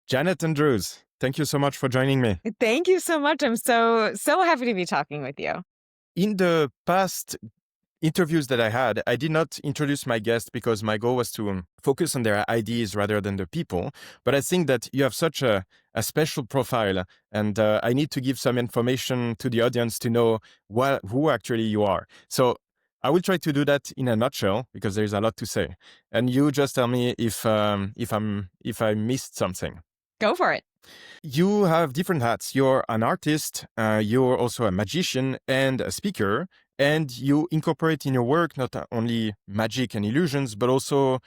Jeanette Andrews, thank you so much for joining me. Thank you so much. I'm so happy to be talking with you. In the past interviews that I had, I did not introduce my guest because my goal was to focus on their ideas rather than the people. But I think that you have such a special profile, and I need to give some information to the audience to know who actually you are. So I will try to do that in a nutshell because there's a lot to say, and you just tell me if I missed something. Go for it. You have different hats. You're an artist, you're also a magician and a speaker, and you incorporate in your work not only magic and illusions, but also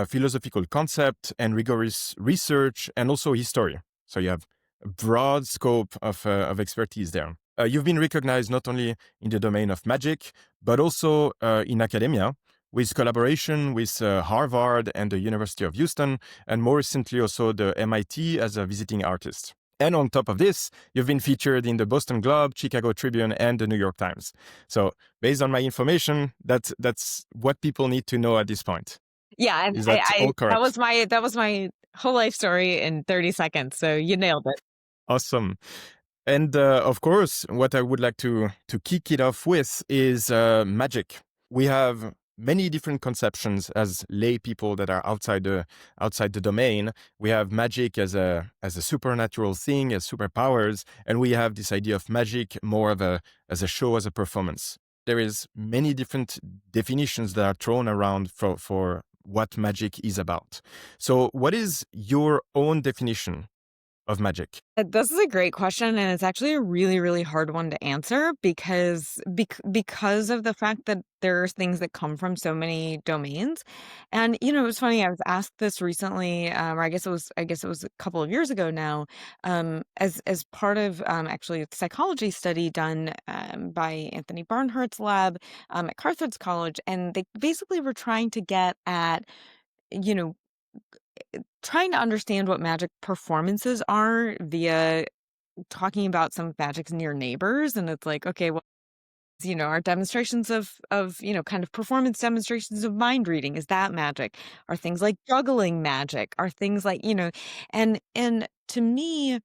philosophical concept and rigorous research and also history. So you have a broad scope of expertise there. You've been recognized not only in the domain of magic, but also in academia, with collaboration with Harvard and the University of Houston, and more recently also the MIT as a visiting artist. And on top of this, you've been featured in the Boston Globe, Chicago Tribune, and the New York Times. So based on my information, that's what people need to know at this point. Yeah, and Is that all that correct? was my whole life story in 30 seconds. So you nailed it. Awesome. And of course, what I would like to kick it off with is magic. We have many different conceptions as lay people that are outside the domain. We have magic as a supernatural thing, as superpowers, and we have this idea of magic more of as a show, as a performance. There is many different definitions that are thrown around for what magic is about. So, what is your own definition of magic? This is a great question, and it's actually a really, really hard one to answer because of the fact that there are things that come from so many domains. And it was funny. I was asked this recently, or I guess it was a couple of years ago now, as part of actually a psychology study done by Anthony Barnhart's lab at Carthage College, and they basically were trying to get at you know trying to understand what magic performances are via talking about some magic's near neighbors. And it's like, okay, well, our demonstrations of kind of performance demonstrations of mind reading, is that magic? Are things like juggling magic? Are things like, and to me,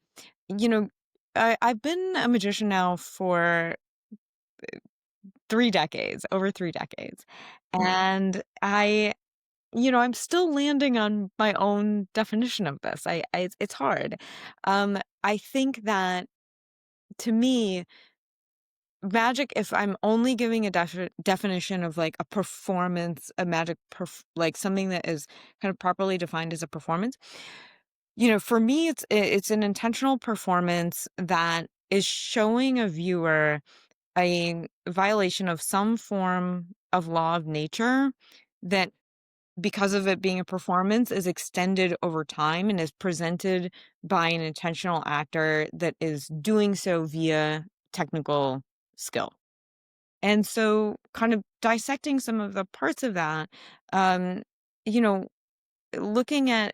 you know, I've been a magician now for 3 decades, over 3 decades. And I'm still landing on my own definition of this. It's hard. I think that to me, magic, if I'm only giving a definition of like a performance, a magic, like something that is kind of properly defined as a performance, for me, it's an intentional performance that is showing a viewer a violation of some form of law of nature that, because of it being a performance, is extended over time and is presented by an intentional actor that is doing so via technical skill. And so kind of dissecting some of the parts of that, um, you know, looking at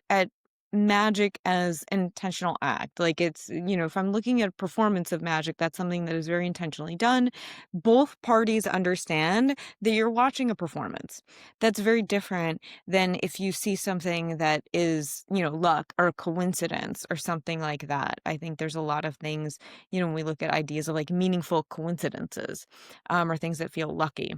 magic as an intentional act, like it's, if I'm looking at a performance of magic, that's something that is very intentionally done. Both parties understand that you're watching a performance. That's very different than if you see something that is, luck or coincidence or something like that. I think there's a lot of things, when we look at ideas of like meaningful coincidences, or things that feel lucky.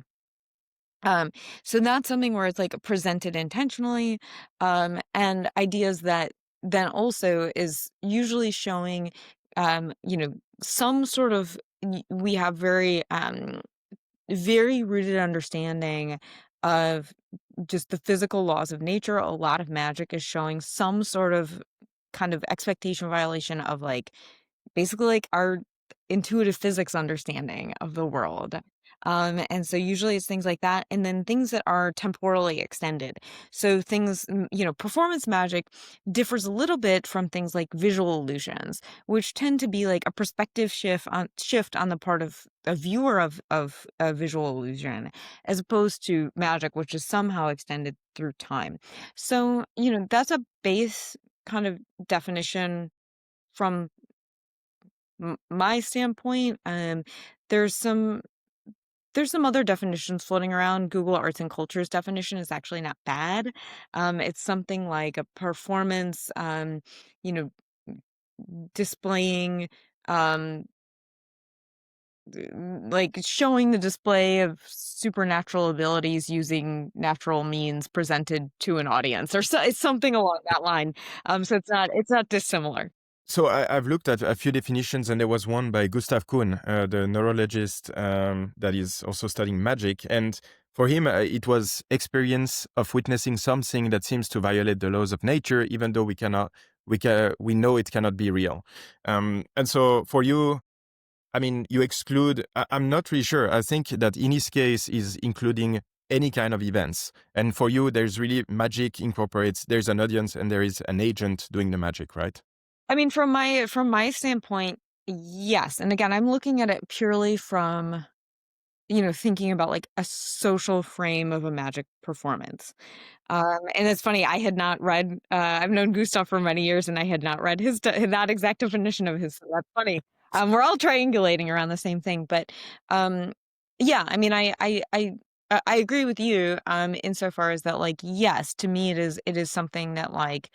Um, so that's something where it's like presented intentionally, and ideas that then also is usually showing, some sort of, we have very rooted understanding of just the physical laws of nature. A lot of magic is showing some sort of kind of expectation violation of like basically like our intuitive physics understanding of the world. And so usually it's things like that. And then things that are temporally extended. So things, performance magic differs a little bit from things like visual illusions, which tend to be like a perspective shift on the part of a viewer of a visual illusion, as opposed to magic, which is somehow extended through time. So, that's a base kind of definition from my standpoint. There's some there's some other definitions floating around. Google Arts and Culture's definition is actually not bad. It's something like a performance, you know, displaying, um, like showing the display of supernatural abilities using natural means presented to an audience, or so, it's something along that line. So it's not dissimilar. So I've looked at a few definitions, and there was one by Gustav Kuhn, the neurologist that is also studying magic. And for him, it was experience of witnessing something that seems to violate the laws of nature, even though we know it cannot be real. And so for you, I mean, you exclude. I'm not really sure. I think that in his case is including any kind of events. And for you, there's really magic incorporates. There's an audience and there is an agent doing the magic, right? I mean, from my standpoint, yes. And again, I'm looking at it purely from, thinking about like a social frame of a magic performance. And it's funny, I had not read, I've known Gustav for many years and I had not read that exact definition of his. So that's funny. We're all triangulating around the same thing, but, um, yeah, I mean, I agree with you, insofar as that, like, yes, to me, it is something that, like,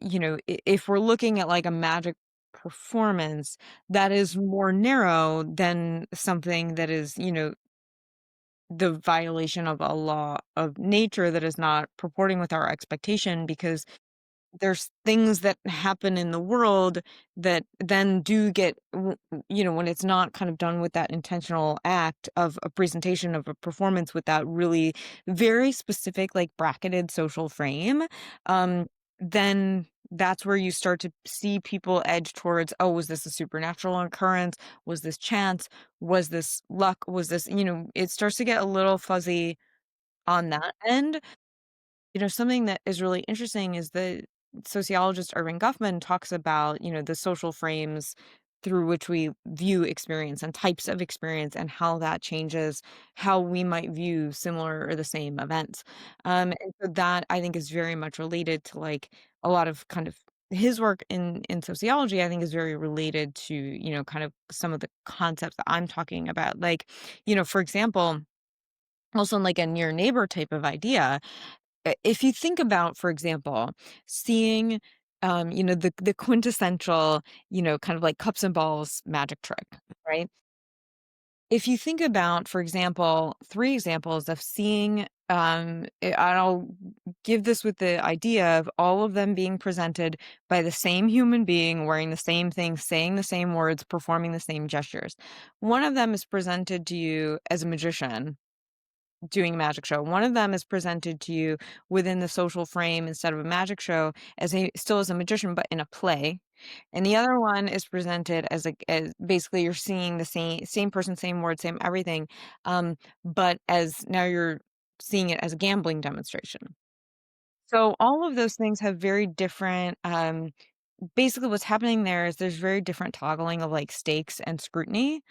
if we're looking at like a magic performance that is more narrow than something that is, the violation of a law of nature that is not purporting with our expectation, because there's things that happen in the world that then do get when it's not kind of done with that intentional act of a presentation of a performance with that really very specific, like, bracketed social frame, then that's where you start to see people edge towards, oh, was this a supernatural occurrence, was this chance, was this luck, was this, it starts to get a little fuzzy on that end. Something that is really interesting is the sociologist Irving Goffman talks about, the social frames through which we view experience and types of experience and how that changes how we might view similar or the same events. And so that I think is very much related to like a lot of kind of his work in sociology, I think is very related to, kind of some of the concepts that I'm talking about. Like, for example, also in like a near neighbor type of idea, if you think about, for example, seeing, the quintessential, kind of like cups and balls magic trick, right? If you think about, for example, 3 examples of seeing, I'll give this with the idea of all of them being presented by the same human being, wearing the same thing, saying the same words, performing the same gestures. One of them is presented to you as a magician doing a magic show. One of them is presented to you within the social frame instead of a magic show as a magician, but in a play. And the other one is presented as basically you're seeing the same person, same word, same everything, but as now you're seeing it as a gambling demonstration. So all of those things have very different, basically what's happening there is there's very different toggling of like stakes and scrutiny,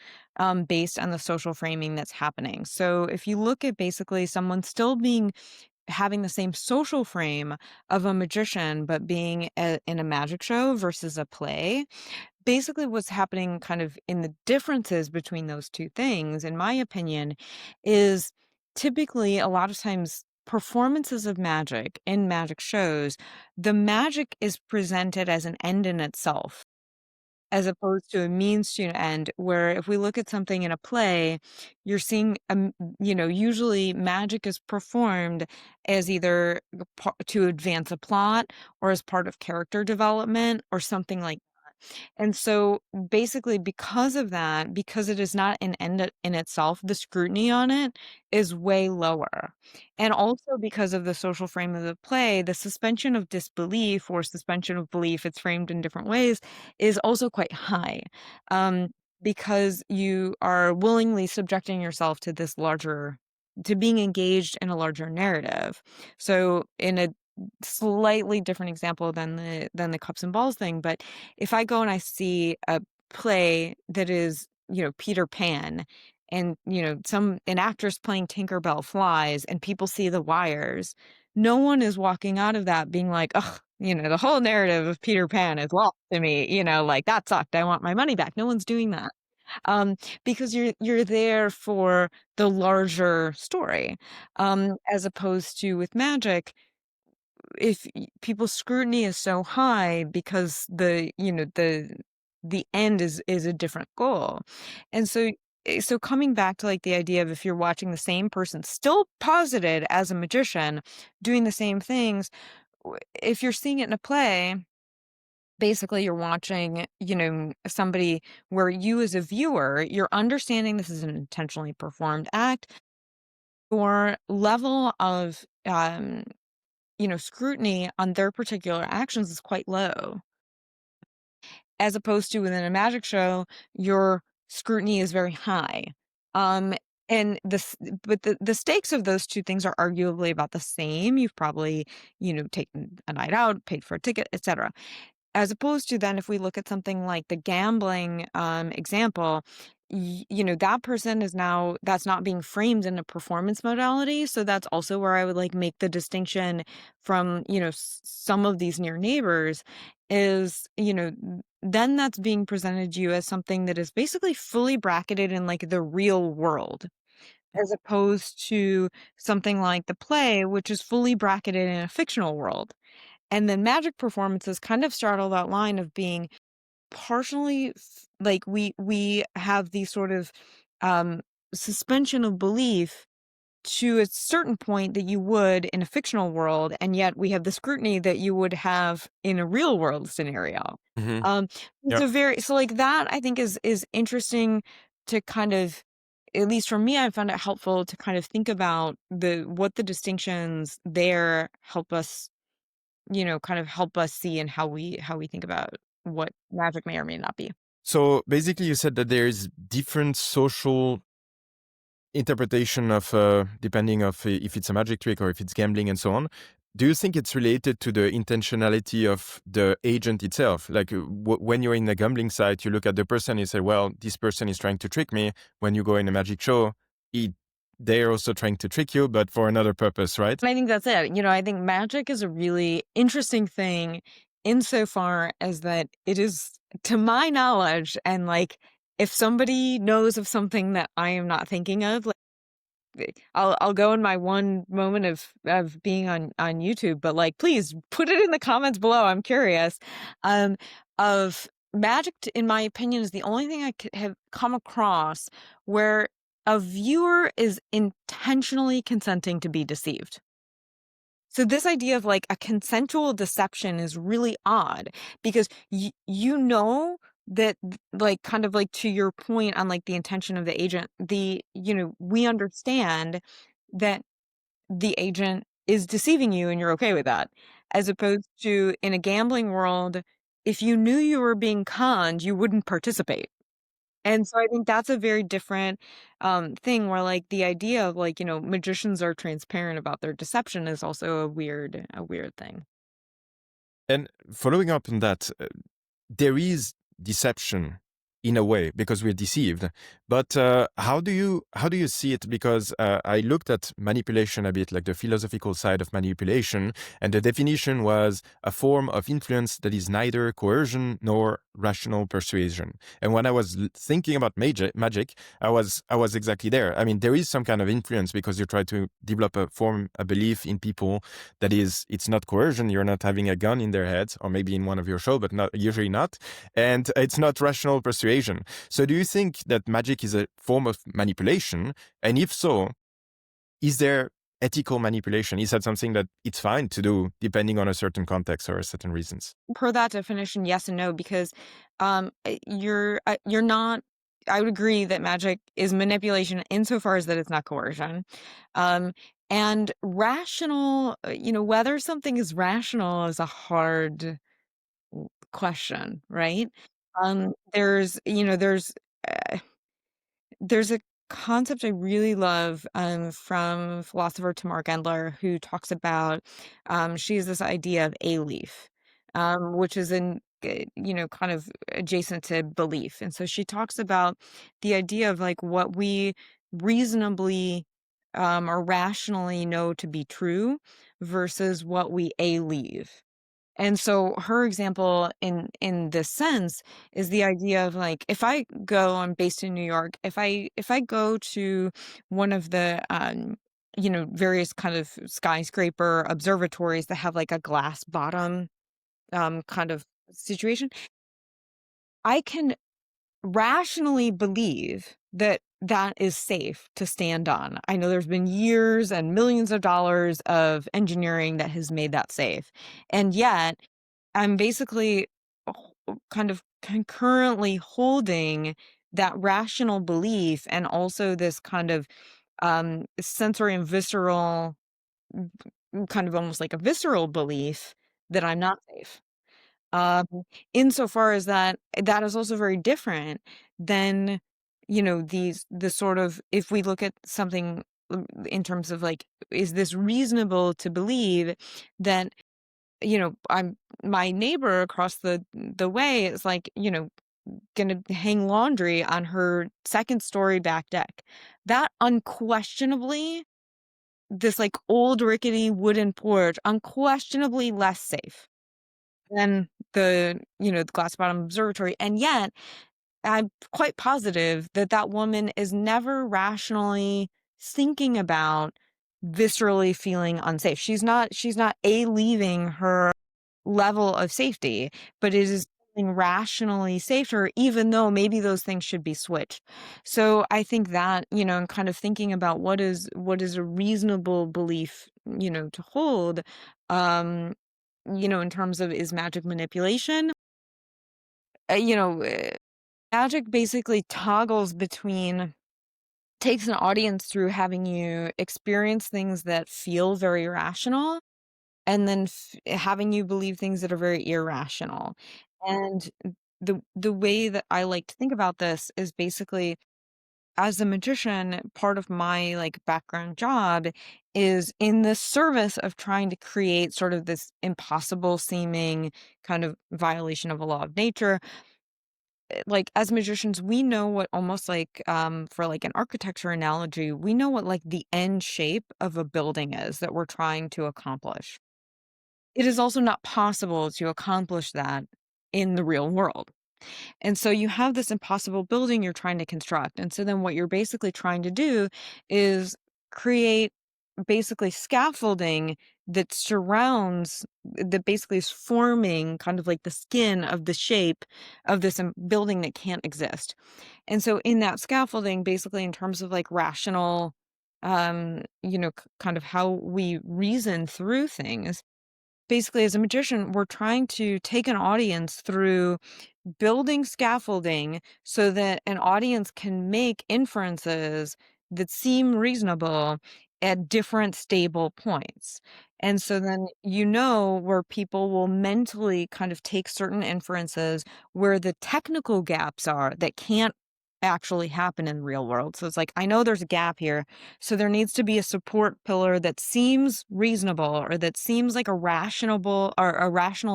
based on the social framing that's happening. So if you look at basically someone still being having the same social frame of a magician, but being in a magic show versus a play, basically what's happening kind of in the differences between those two things, in my opinion, is typically a lot of times performances of magic in magic shows, the magic is presented as an end in itself as opposed to a means to an end, where if we look at something in a play, you're seeing, usually magic is performed as either to advance a plot or as part of character development or something like. And so basically because of that, because it is not an end in itself, the scrutiny on it is way lower. And also because of the social frame of the play, the suspension of disbelief or suspension of belief, it's framed in different ways, is also quite high. Um, because you are willingly subjecting yourself to this larger, to being engaged in a larger narrative. So in a slightly different example than the cups and balls thing, but if I go and I see a play that is, Peter Pan, and, some an actress playing Tinkerbell flies and people see the wires, no one is walking out of that being like, "Ugh, the whole narrative of Peter Pan is lost to me, like, that sucked, I want my money back." No one's doing that. Um, because you're there for the larger story. As opposed to with magic, people's scrutiny is so high because the end is a different goal. And so so coming back to like the idea of if you're watching the same person still posited as a magician doing the same things, if you're seeing it in a play, basically you're watching, somebody where you as a viewer, you're understanding this is an intentionally performed act. Your level of scrutiny on their particular actions is quite low. As opposed to within a magic show, your scrutiny is very high. Um, and the stakes of those two things are arguably about the same. You've probably, taken a night out, paid for a ticket, etc. As opposed to then if we look at something like the gambling, example, that person is now that's not being framed in a performance modality, so that's also where I would, like, make the distinction from, some of these near neighbors is, then that's being presented to you as something that is basically fully bracketed in, like, the real world, as opposed to something like the play, which is fully bracketed in a fictional world. And then magic performances kind of straddle that line of being partially like we have these sort of um suspension of belief to a certain point that you would in a fictional world, and yet we have the scrutiny that you would have in a real world scenario. Hmm. Um it's Yeah. a very so like that I think is interesting to kind of, at least for me, I found it helpful to kind of think about the what the distinctions there help us, kind of help us see and how we think about what magic may or may not be. So basically, you said that there is different social interpretation of depending of if it's a magic trick or if it's gambling and so on. Do you think it's related to the intentionality of the agent itself? Like when you're in a gambling site, you look at the person, you say, well, this person is trying to trick me. When you go in a magic show, they're also trying to trick you, but for another purpose, right? And I think that's it. I think magic is a really interesting thing insofar as that it is, to my knowledge, and like if somebody knows of something that I am not thinking of, I'll go in my one moment of being on YouTube, but like please put it in the comments below. I'm curious. Um, of magic, in my opinion, is the only thing I could have come across where a viewer is intentionally consenting to be deceived. So this idea of like a consensual deception is really odd because that like kind of like to your point on like the intention of the agent, we understand that the agent is deceiving you and you're okay with that. As opposed to in a gambling world, if you knew you were being conned, you wouldn't participate. And so I think that's a very different, thing where, like, the idea of, like, magicians are transparent about their deception is also a weird thing. And following up on that, there is deception in a way because we're deceived, but how do you see it? Because I looked at manipulation a bit, like the philosophical side of manipulation, and the definition was a form of influence that is neither coercion nor rational persuasion. And when I was thinking about magic, I was exactly there. I mean, there is some kind of influence because you try to develop a belief in people that is, it's not coercion. You're not having a gun in their heads, or maybe in one of your show, but not usually not. And it's not rational persuasion. So do you think that magic is a form of manipulation? And if so, is there ethical manipulation? Is that something that it's fine to do depending on a certain context or certain reasons? Per that definition, yes and no, because, you're not. I would agree that magic is manipulation insofar as that it's not coercion. Um, and rational, whether something is rational is a hard question, right? There's, uh, there's a concept I really love, from philosopher Tamar Gendler, who talks about, she has this idea of a leaf, which is kind of adjacent to belief. And so she talks about the idea of like what we reasonably, or rationally know to be true versus what we leave. And so her example in this sense is the idea of like if I'm based in New York, if I go to one of the various kind of skyscraper observatories that have like a glass bottom kind of situation. I can rationally believe that that is safe to stand on. I know there's been years and millions of dollars of engineering that has made that safe. And yet, I'm basically kind of concurrently holding that rational belief and also this kind of sensory and visceral, kind of almost like a visceral belief that I'm not safe. Um, Insofar as that is also very different than, the sort of, if we look at something in terms of like, is this reasonable to believe that, I'm my neighbor across the way is like, gonna hang laundry on her second story back deck. That unquestionably, this like old rickety wooden porch, unquestionably less safe than the glass bottom observatory. And yet I'm quite positive that that woman is never rationally thinking about viscerally feeling unsafe. She's not leaving her level of safety, but it is feeling rationally safer, even though maybe those things should be switched. So I think that, and kind of thinking about what is a reasonable belief, to hold, um, in terms of, is magic manipulation? Uh, you know, uh, Magic basically toggles between, takes an audience through having you experience things that feel very rational, and then having you believe things that are very irrational. And the way that I like to think about this is basically, as a magician, part of my like background job is in the service of trying to create sort of this impossible seeming kind of violation of a law of nature. Like, as magicians, we know what, almost like, for like an architecture analogy, we know what like the end shape of a building is that we're trying to accomplish. It is also not possible to accomplish that in the real world. And so you have this impossible building you're trying to construct. And so then what you're basically trying to do is create basically scaffolding that basically is forming kind of like the skin of the shape of this building that can't exist. And so in that scaffolding, basically in terms of like rational, kind of how we reason through things, basically as a magician, we're trying to take an audience through building scaffolding so that an audience can make inferences that seem reasonable at different stable points. And so then, where people will mentally kind of take certain inferences where the technical gaps are that can't actually happen in the real world. So it's like, I know there's a gap here. So there needs to be a support pillar that seems reasonable, or that seems like a rational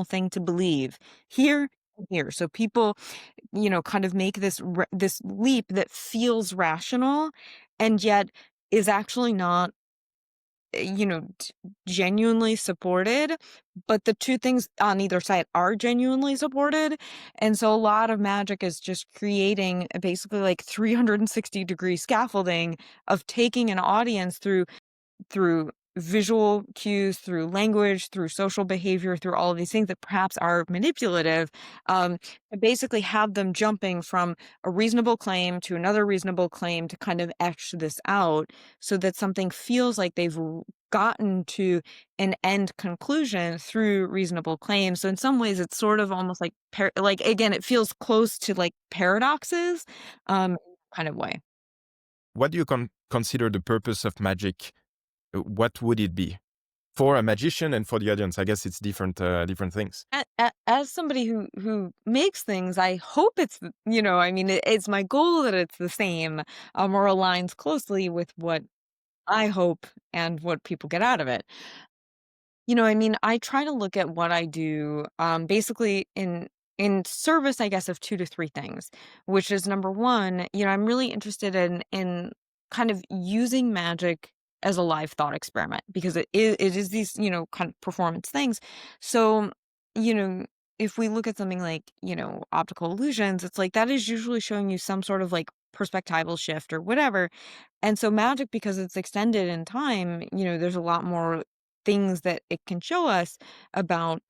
thing to believe here and here. So people, kind of make this leap that feels rational, and yet is actually not, genuinely supported, but the two things on either side are genuinely supported. And so a lot of magic is just creating basically like 360-degree scaffolding of taking an audience through visual cues, through language, through social behavior, through all of these things that perhaps are manipulative, to basically have them jumping from a reasonable claim to another reasonable claim to kind of etch this out so that something feels like they've gotten to an end conclusion through reasonable claims. So in some ways, it's sort of almost like, like again, it feels close to like paradoxes, kind of way. What do you consider the purpose of magic? What would it be for a magician and for the audience? I guess it's different things. As somebody who makes things, I hope it's I mean, it's my goal that it's the same, or aligns closely with what I hope and what people get out of it. I mean, I try to look at what I do, basically in service, I guess, of two to three things, which is number one, I'm really interested in kind of using magic as a live thought experiment, because it is these, kind of performance things. So, you know, if we look at something like, optical illusions, it's like that is usually showing you some sort of like perspectival shift or whatever. And so magic, because it's extended in time, there's a lot more things that it can show us about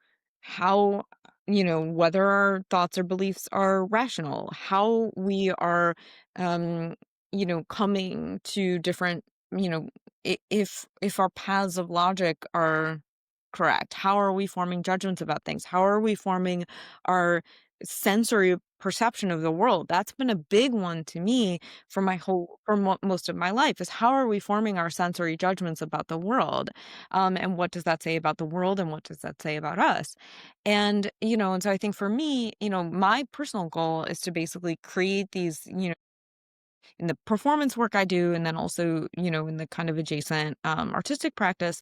how, whether our thoughts or beliefs are rational, how we are, um, coming to different, you know, if our paths of logic are correct, how are we forming judgments about things? How are we forming our sensory perception of the world? That's been a big one to me for most of my life, is how are we forming our sensory judgments about the world? And what does that say about the world, and what does that say about us? And so I think for me, my personal goal is to basically create these, in the performance work I do, and then also, in the kind of adjacent artistic practice,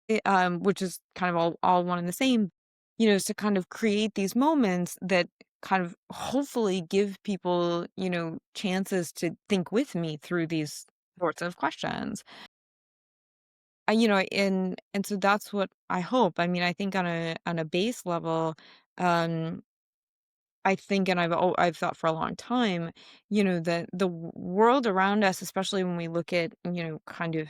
which is kind of all one and the same, is to kind of create these moments that kind of hopefully give people, chances to think with me through these sorts of questions. And so that's what I hope. I mean, I think on a base level, um, I think, and I've thought for a long time, that the world around us, especially when we look at, kind of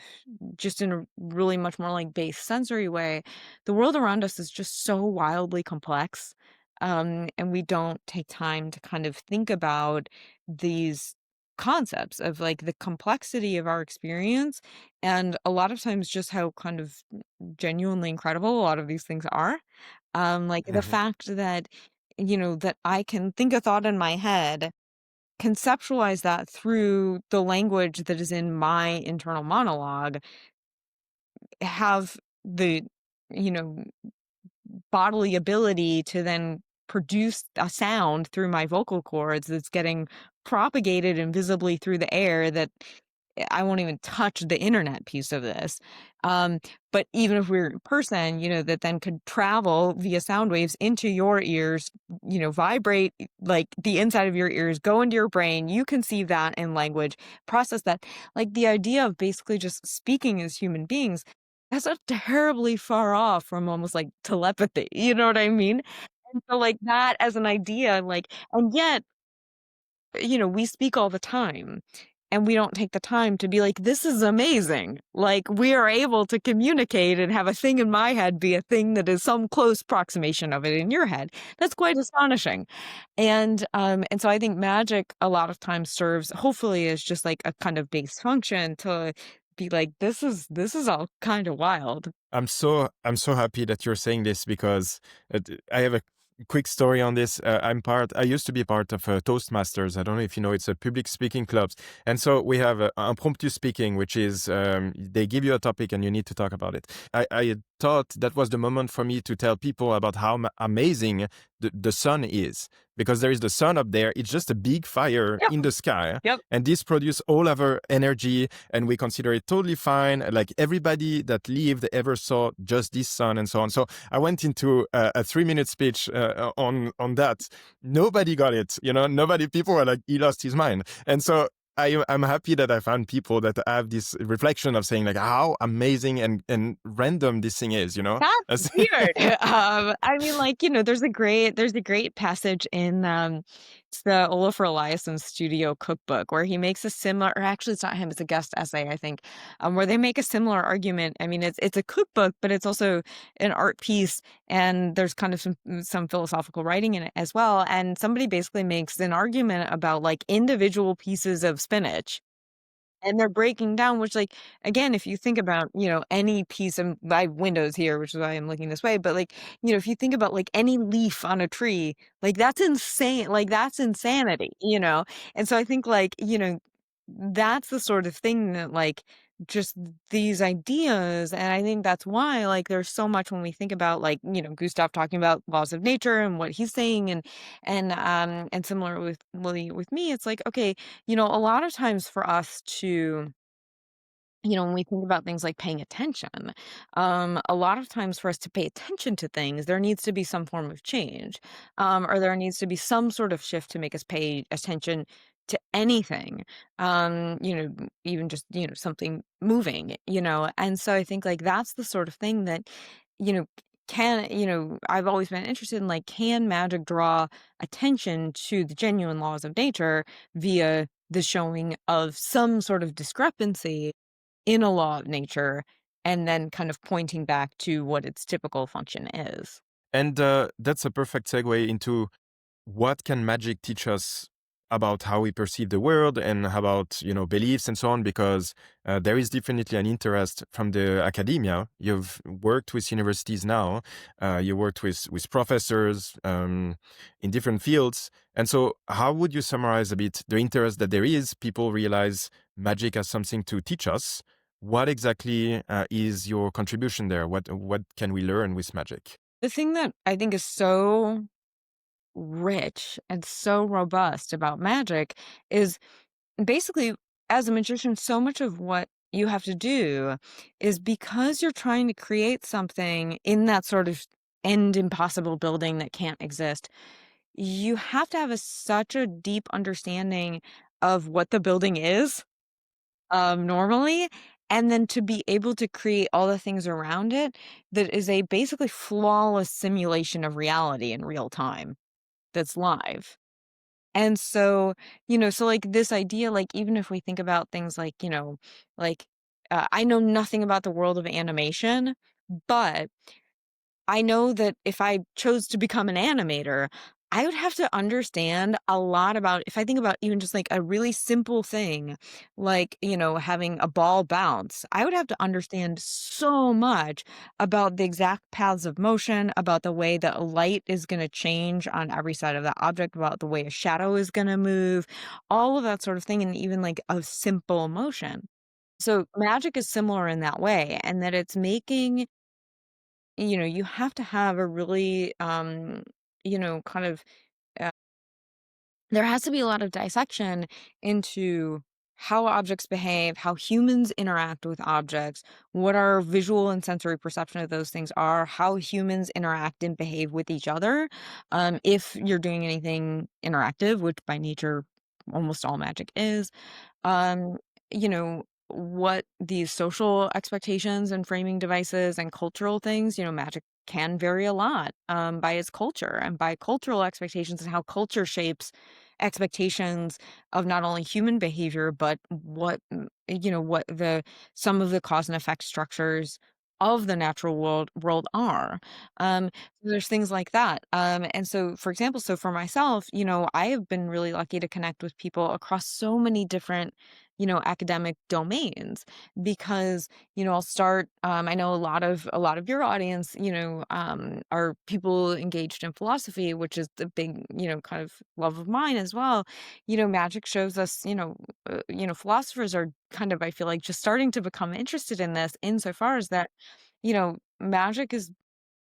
just in a really much more like base sensory way, the world around us is just so wildly complex. And we don't take time to kind of think about these concepts of like the complexity of our experience, and a lot of times just how kind of genuinely incredible a lot of these things are. Like the Mhm. fact that, that I can think a thought in my head, conceptualize that through the language that is in my internal monologue, have the, you know, bodily ability to then produce a sound through my vocal cords that's getting propagated invisibly through the air, that I won't even touch the internet piece of this. Um, but even if we're in person, that then could travel via sound waves into your ears, vibrate like the inside of your ears, go into your brain, you conceive that in language, process that. Like the idea of basically just speaking as human beings, that's not terribly far off from almost like telepathy. You know what I mean? And so like that as an idea, like, and yet we speak all the time, and we don't take the time to be like, this is amazing. Like, we are able to communicate and have a thing in my head be a thing that is some close approximation of it in your head. That's quite astonishing. And so I think magic a lot of times serves, hopefully, as just like a kind of base function to be like, this is all kind of wild. I'm so happy that you're saying this because I have a quick story on this. I used to be part of Toastmasters. I don't know if you know, it's a public speaking clubs. And so we have impromptu speaking, which is they give you a topic and you need to talk about it. I thought that was the moment for me to tell people about how amazing the sun is. Because there is the sun up there, it's just a big fire Yep. in the sky, Yep. and this produces all of our energy, and we consider it totally fine. Like everybody that lived ever saw just this sun and so on. So I went into a 3-minute speech on that. Nobody got it. People were like, he lost his mind. And so I'm happy that I found people that have this reflection of saying like how amazing and random this thing is. That's weird. I mean, like, there's a great passage in it's the Olafur Eliasson Studio Cookbook, where he makes a similar, or actually it's not him, it's a guest essay, I think, where they make a similar argument. I mean, it's a cookbook, but it's also an art piece, and there's kind of some philosophical writing in it as well. And somebody basically makes an argument about like individual pieces of spinach. And they're breaking down, which, like, again, if you think about, any piece of, I have windows here, which is why I'm looking this way, but like, if you think about like any leaf on a tree, like that's insane, like that's insanity. And so I think like, that's the sort of thing that like just these ideas, and I think that's why like there's so much when we think about like, Gustav talking about laws of nature and what he's saying, and similar with Willie with me, it's like, okay, a lot of times for us to, when we think about things like paying attention, a lot of times for us to pay attention to things, there needs to be some form of change, or there needs to be some sort of shift to make us pay attention to anything, even just, something moving, and so I think like that's the sort of thing that, you know, I've always been interested in, like, can magic draw attention to the genuine laws of nature via the showing of some sort of discrepancy in a law of nature, and then kind of pointing back to what its typical function is. And that's a perfect segue into what can magic teach us about how we perceive the world and about beliefs and so on, because there is definitely an interest from the academia. You've worked with universities now, you worked with professors in different fields, and so how would you summarize a bit the interest that there is? People realize magic as something to teach us. What exactly is your contribution there? What can we learn with magic? The thing that I think is so rich and so robust about magic is basically, as a magician, so much of what you have to do is because you're trying to create something in that sort of end impossible building that can't exist. You have to have such a deep understanding of what the building is, normally, and then to be able to create all the things around it that is a basically flawless simulation of reality in real time that's live. And so, like this idea, like even if we think about things like, like I know nothing about the world of animation, but I know that if I chose to become an animator, I would have to understand a lot about, if I think about even just like a really simple thing, like, having a ball bounce, I would have to understand so much about the exact paths of motion, about the way that a light is going to change on every side of that object, about the way a shadow is going to move, all of that sort of thing, and even like a simple motion. So magic is similar in that way, and that it's making you have to have a really, kind of, uh, there has to be a lot of dissection into how objects behave, how humans interact with objects, what our visual and sensory perception of those things are, how humans interact and behave with each other. If you're doing anything interactive, which by nature almost all magic is, um, what these social expectations and framing devices and cultural things, magic can vary a lot by its culture and by cultural expectations and how culture shapes expectations of not only human behavior, but what the some of the cause and effect structures of the natural world are. There's things like that. And so, for example, so for myself, I have been really lucky to connect with people across so many different, academic domains because, I'll start, I know a lot of your audience, are people engaged in philosophy, which is the big, kind of love of mine as well. Magic shows us, philosophers are kind of, I feel like, just starting to become interested in this insofar as that, magic is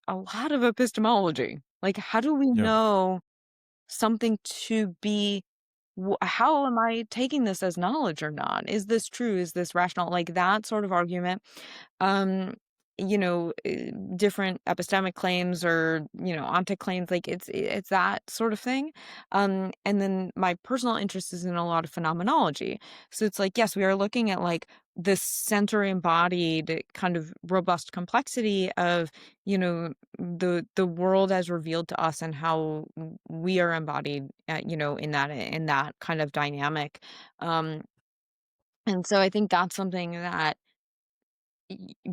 a lot of epistemology. Like, how do we Yeah. know something to be how am I taking this as knowledge or not? Is this true? Is this rational? Like that sort of argument. Um, Different epistemic claims or, ontic claims, like it's that sort of thing. And then my personal interest is in a lot of phenomenology. So it's like, yes, we are looking at like this center embodied kind of robust complexity of, the world as revealed to us and how we are embodied, in that kind of dynamic. Um, and so I think that's something that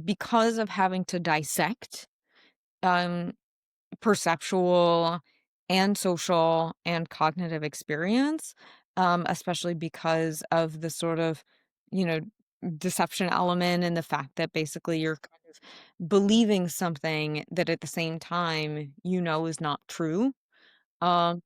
because of having to dissect um, perceptual and social and cognitive experience, especially because of the sort of, you know, deception element and the fact that basically you're kind of believing something that at the same time is not true. Um,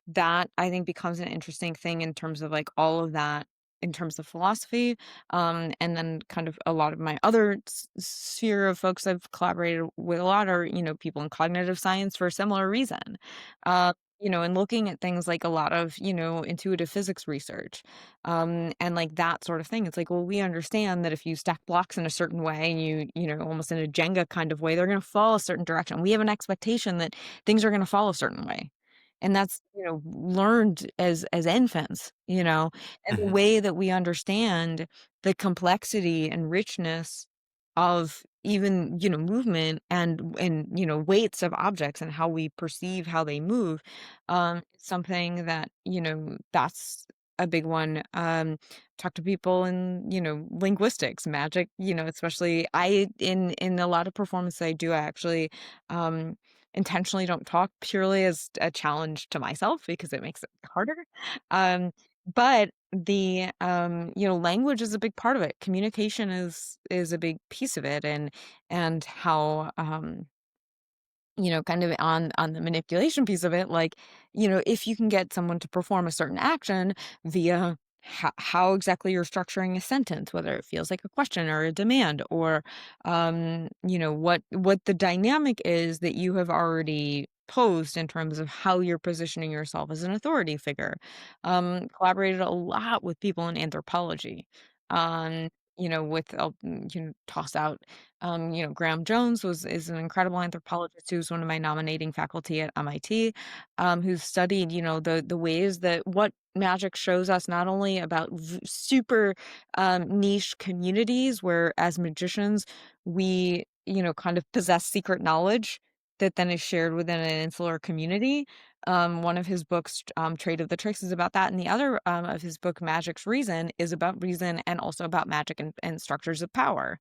that I think becomes an interesting thing in terms of like all of that in terms of philosophy. And then kind of a lot of my other sphere of folks I've collaborated with a lot are, people in cognitive science for a similar reason. Uh, and looking at things like a lot of, intuitive physics research, and like that sort of thing. It's like, well, we understand that if you stack blocks in a certain way and almost in a Jenga kind of way, they're going to fall a certain direction. We have an expectation that things are going to fall a certain way. And that's, learned as infants, and the Mhm. way that we understand the complexity and richness of even, movement and weights of objects and how we perceive how they move, something that, that's a big one. Talk to people in, linguistics, magic, especially in a lot of performances I do, I actually, um, intentionally don't talk purely as a challenge to myself because it makes it harder. Um, but language is a big part of it. Communication is a big piece of it, and how, kind of on the manipulation piece of it, like, if you can get someone to perform a certain action via how exactly you're structuring a sentence, whether it feels like a question or a demand, or what the dynamic is that you have already posed in terms of how you're positioning yourself as an authority figure. Collaborated a lot with people in anthropology. With toss out Graham Jones is an incredible anthropologist who's one of my nominating faculty at MIT, who's studied, the ways that what magic shows us not only about super niche communities where as magicians we, kind of possess secret knowledge that then is shared within an insular community. One of his books, Trade of the Tricks, is about that, and the other of his book, Magic's Reason, is about reason and also about magic and structures of power.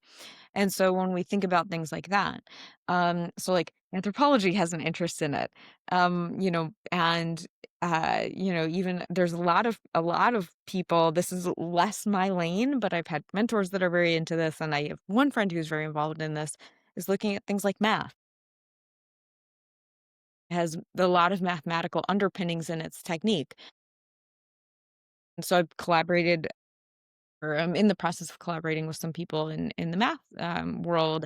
And so when we think about things like that, so like anthropology has an interest in it, and even there's a lot of people. This is less my lane, but I've had mentors that are very into this, and I have one friend who's very involved in this. Is looking at things like math. It has a lot of mathematical underpinnings in its technique. And so I've collaborated, or I'm in the process of collaborating with some people in the math world.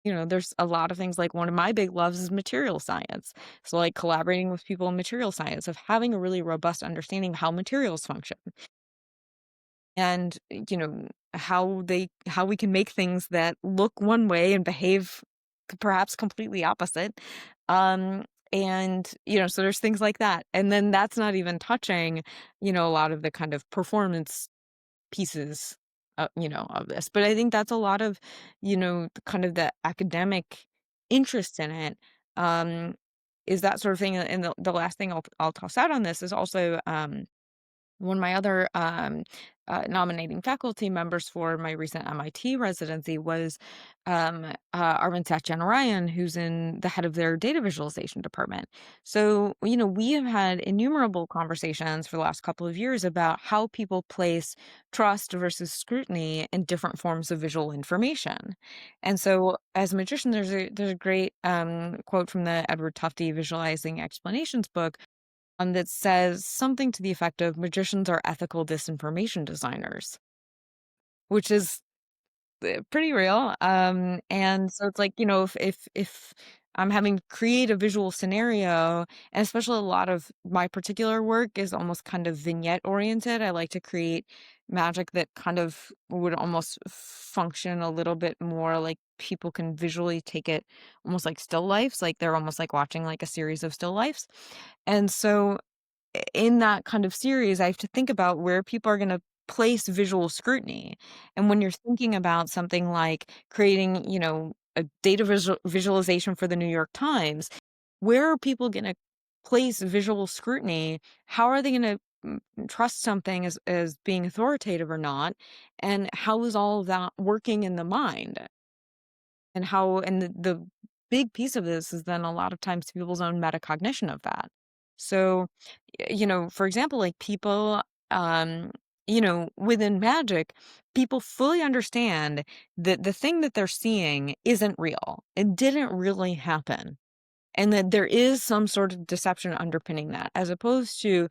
There's a lot of things, like one of my big loves is material science. So like collaborating with people in material science, of having a really robust understanding of how materials function, and how we can make things that look one way and behave perhaps completely opposite. Um and so there's things like that. And then that's not even touching, a lot of the kind of performance pieces, of this. But I think that's a lot of, kind of the academic interest in it, um, is that sort of thing. And the last thing I'll toss out on this is also, one of my other nominating faculty members for my recent MIT residency was Arvind Satyanarayan, who's in the head of their data visualization department. So, we have had innumerable conversations for the last couple of years about how people place trust versus scrutiny in different forms of visual information. And so, as a magician, there's a great quote from the Edward Tufte Visualizing Explanations book, that says something to the effect of magicians are ethical disinformation designers, which is pretty real. And so it's like, if I'm having to create a visual scenario, and especially a lot of my particular work is almost kind of vignette oriented. I like to create magic that kind of would almost function a little bit more like people can visually take it, almost like still lifes, like they're almost like watching like a series of still lifes. And so in that kind of series, I have to think about where people are gonna place visual scrutiny. And when you're thinking about something like creating, a data visualization for the New York Times, where are people gonna place visual scrutiny? How are they gonna trust something as being authoritative or not? And how is all of that working in the mind? And the big piece of this is then a lot of times people's own metacognition of that. So, for example, like people, within magic, people fully understand that the thing that they're seeing isn't real. It didn't really happen. And that there is some sort of deception underpinning that, as opposed to,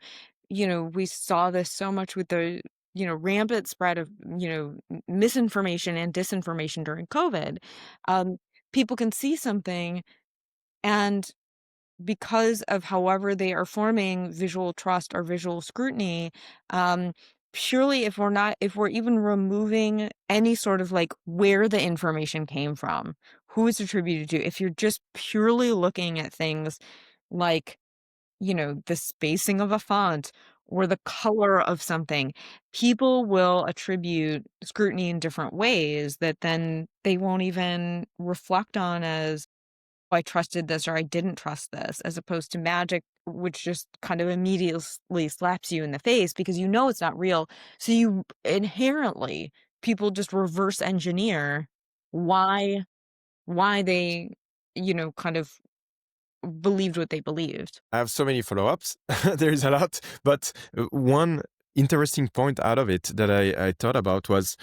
we saw this so much with the, rampant spread of, misinformation and disinformation during COVID. Um, People can see something, and because of however they are forming visual trust or visual scrutiny, um, purely if we're even removing any sort of like where the information came from, who it's attributed to, if you're just purely looking at things like, the spacing of a font, or the color of something, people will attribute scrutiny in different ways that then they won't even reflect on as, "Oh, I trusted this," or "I didn't trust this," as opposed to magic, which just kind of immediately slaps you in the face because you know it's not real. So you inherently people just reverse engineer why they, kind of believed what they believed. I have so many follow-ups. There is a lot, but one interesting point out of it that I thought about was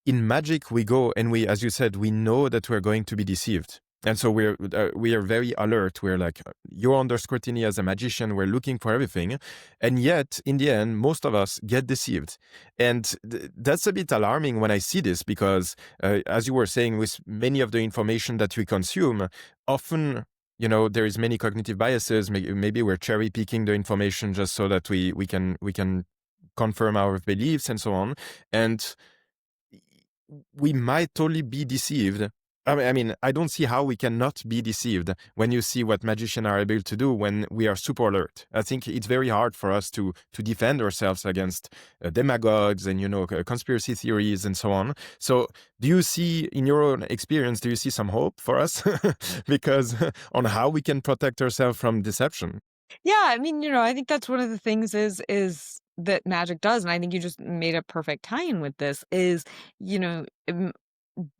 in magic we go and we, as you said, we know that we're going to be deceived. And so we are very alert. We're like, you're under scrutiny as a magician. We're looking for everything, and yet in the end, most of us get deceived, and that's a bit alarming when I see this because, as you were saying, with many of the information that we consume, often there is many cognitive biases. Maybe we're cherry picking the information just so that we can confirm our beliefs and so on. And we might totally be deceived. I mean, I don't see how we cannot be deceived when you see what magicians are able to do when we are super alert. I think it's very hard for us to defend ourselves against demagogues and conspiracy theories and so on. So, do you see, in your own experience, do you see some hope for us, because on how we can protect ourselves from deception? Yeah, I mean, I think that's one of the things is that magic does, and I think you just made a perfect tie-in with this, is, you know, m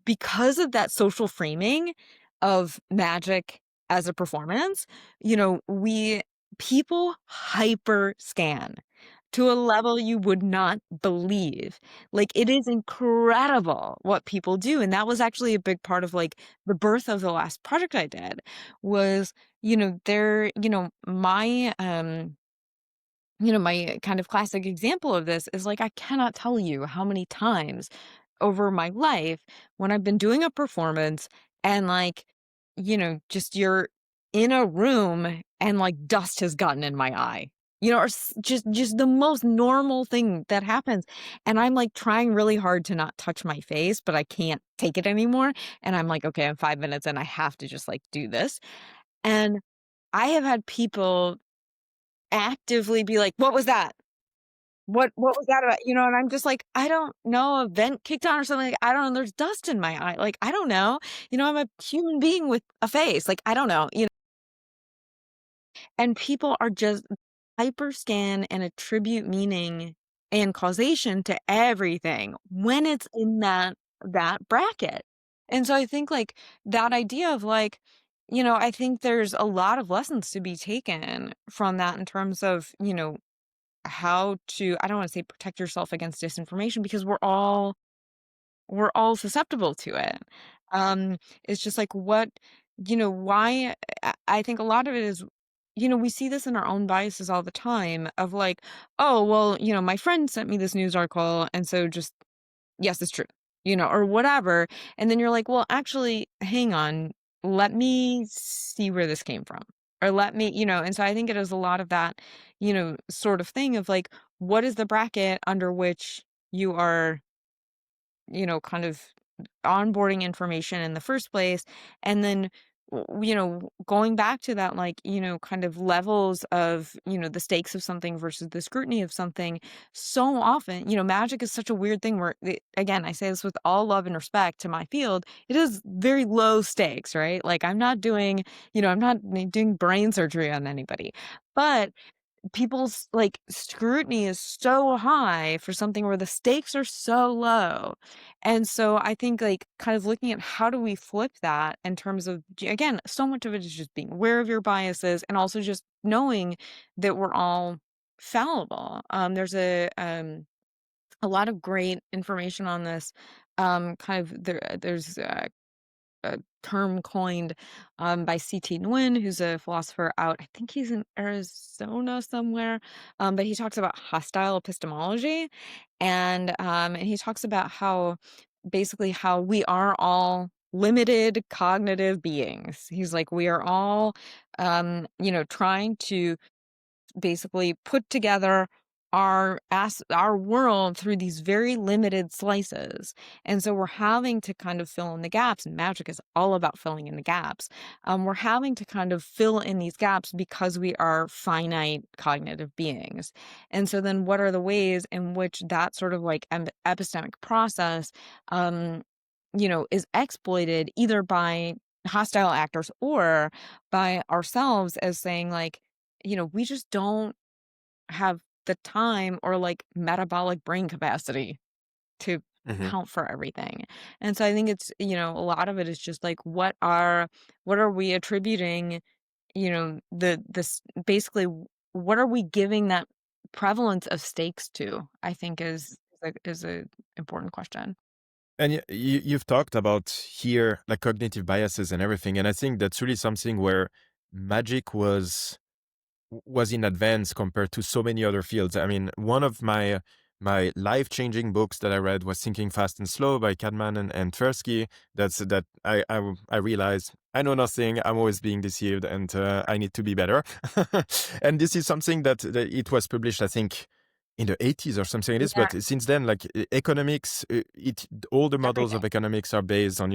because of that social framing of magic as a performance, we people hyper scan to a level you would not believe. Like, it is incredible what people do, and that was actually a big part of, like, the birth of the last project I did was, there my kind of classic example of this is, like, I cannot tell you how many times over my life when I've been doing a performance and, like, just you're in a room and, like, dust has gotten in my eye, or just the most normal thing that happens, and I'm, like, trying really hard to not touch my face, but I can't take it anymore, and I'm like, "Okay, I'm 5 minutes and I have to just, like, do this," and I have had people actively be like, "What was that? What was that about?" And I'm just like, "I don't know, a vent kicked on or something, like, I don't know, there's dust in my eye, like, I don't know. I'm a human being with a face, like, I don't know." And people are just hyperscan and attribute meaning and causation to everything when it's in that bracket. And so I think, like, that idea of, like, I think there's a lot of lessons to be taken from that in terms of, how to, I don't wanna say protect yourself against disinformation because we're all susceptible to it. Um, it's just like why I think a lot of it is, we see this in our own biases all the time of like, oh, well, my friend sent me this news article, and so just yes, it's true, or whatever. And then you're like, well, actually, hang on, let me see where this came from. Or let me, and so I think it is a lot of that, sort of thing of like, what is the bracket under which you are, kind of onboarding information in the first place, and then going back to that, like, kind of levels of, the stakes of something versus the scrutiny of something. So often, magic is such a weird thing where again, I say this with all love and respect to my field, it is very low stakes, right? Like, I'm not doing brain surgery on anybody, but people's, like, scrutiny is so high for something where the stakes are so low. And so I think, like, kind of looking at how do we flip that in terms of again, so much of it is just being aware of your biases and also just knowing that we're all fallible. There's a lot of great information on this. Kind of there's a term coined by C.T. Nguyen, who's a philosopher out, I think he's in Arizona somewhere, but he talks about hostile epistemology, and he talks about how basically how we are all limited cognitive beings. He's like, we are all, trying to basically put together our world through these very limited slices. And so we're having to kind of fill in the gaps, and magic is all about filling in the gaps. We're having to kind of fill in these gaps because we are finite cognitive beings. And so then what are the ways in which that sort of like epistemic process is exploited either by hostile actors or by ourselves as saying like, we just don't have the time or like metabolic brain capacity to Mhm. count for everything. And so I think it's, a lot of it is just like what are we attributing, this basically what are we giving that prevalence of stakes to? I think is a important question. And you've talked about here like cognitive biases and everything, and I think that's really something where magic was in advance compared to so many other fields. I mean, one of my life-changing books that I read was Thinking Fast and Slow by Kahneman and Tversky. I realized I know nothing. I'm always being deceived, and I need to be better. And this is something that it was published, I think, in the 80s or something like this. Yeah, But since then, like economics, all the models of everything. economics are based on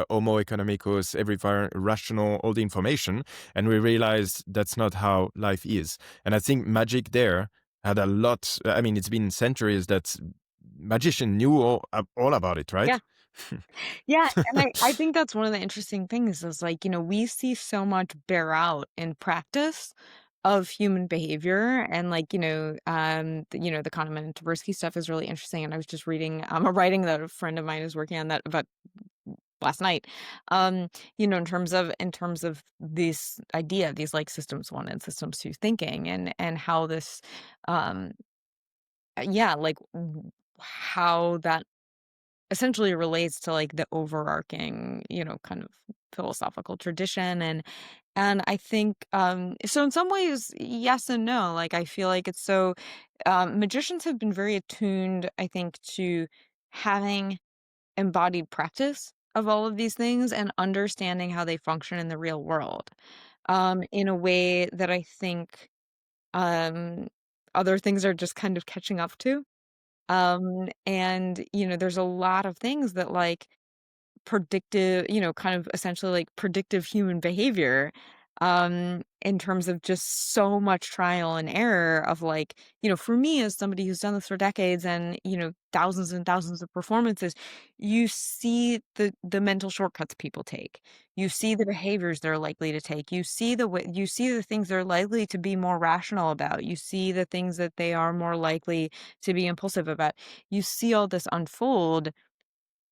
Homo economicus, every rational, all the information, and we realized that's not how life is. And I think magic there had a lot. I mean, it's been centuries that magician knew all about it, right? Yeah. Yeah, and I think that's one of the interesting things is like, we see so much bear out in practice of human behavior and like, the Kahneman and Tversky stuff is really interesting. And I was just reading a writing that a friend of mine is working on that about last night. In terms of this idea, these like systems one and systems two thinking and how this um yeah, like how that essentially relates to like the overarching, kind of philosophical tradition and I think so in some ways yes and no. Like I feel like it's so magicians have been very attuned, I think, to having embodied practice of all of these things and understanding how they function in the real world in a way that I think um other things are just kind of catching up to. And, there's a lot of things that like predictive, kind of essentially like predictive human behavior, in terms of just so much trial and error of like, for me as somebody who's done this for decades and, thousands and thousands of performances, you see the mental shortcuts people take. You see the behaviors they're likely to take. You see the things they're likely to be more rational about. You see the things that they are more likely to be impulsive about. You see all this unfold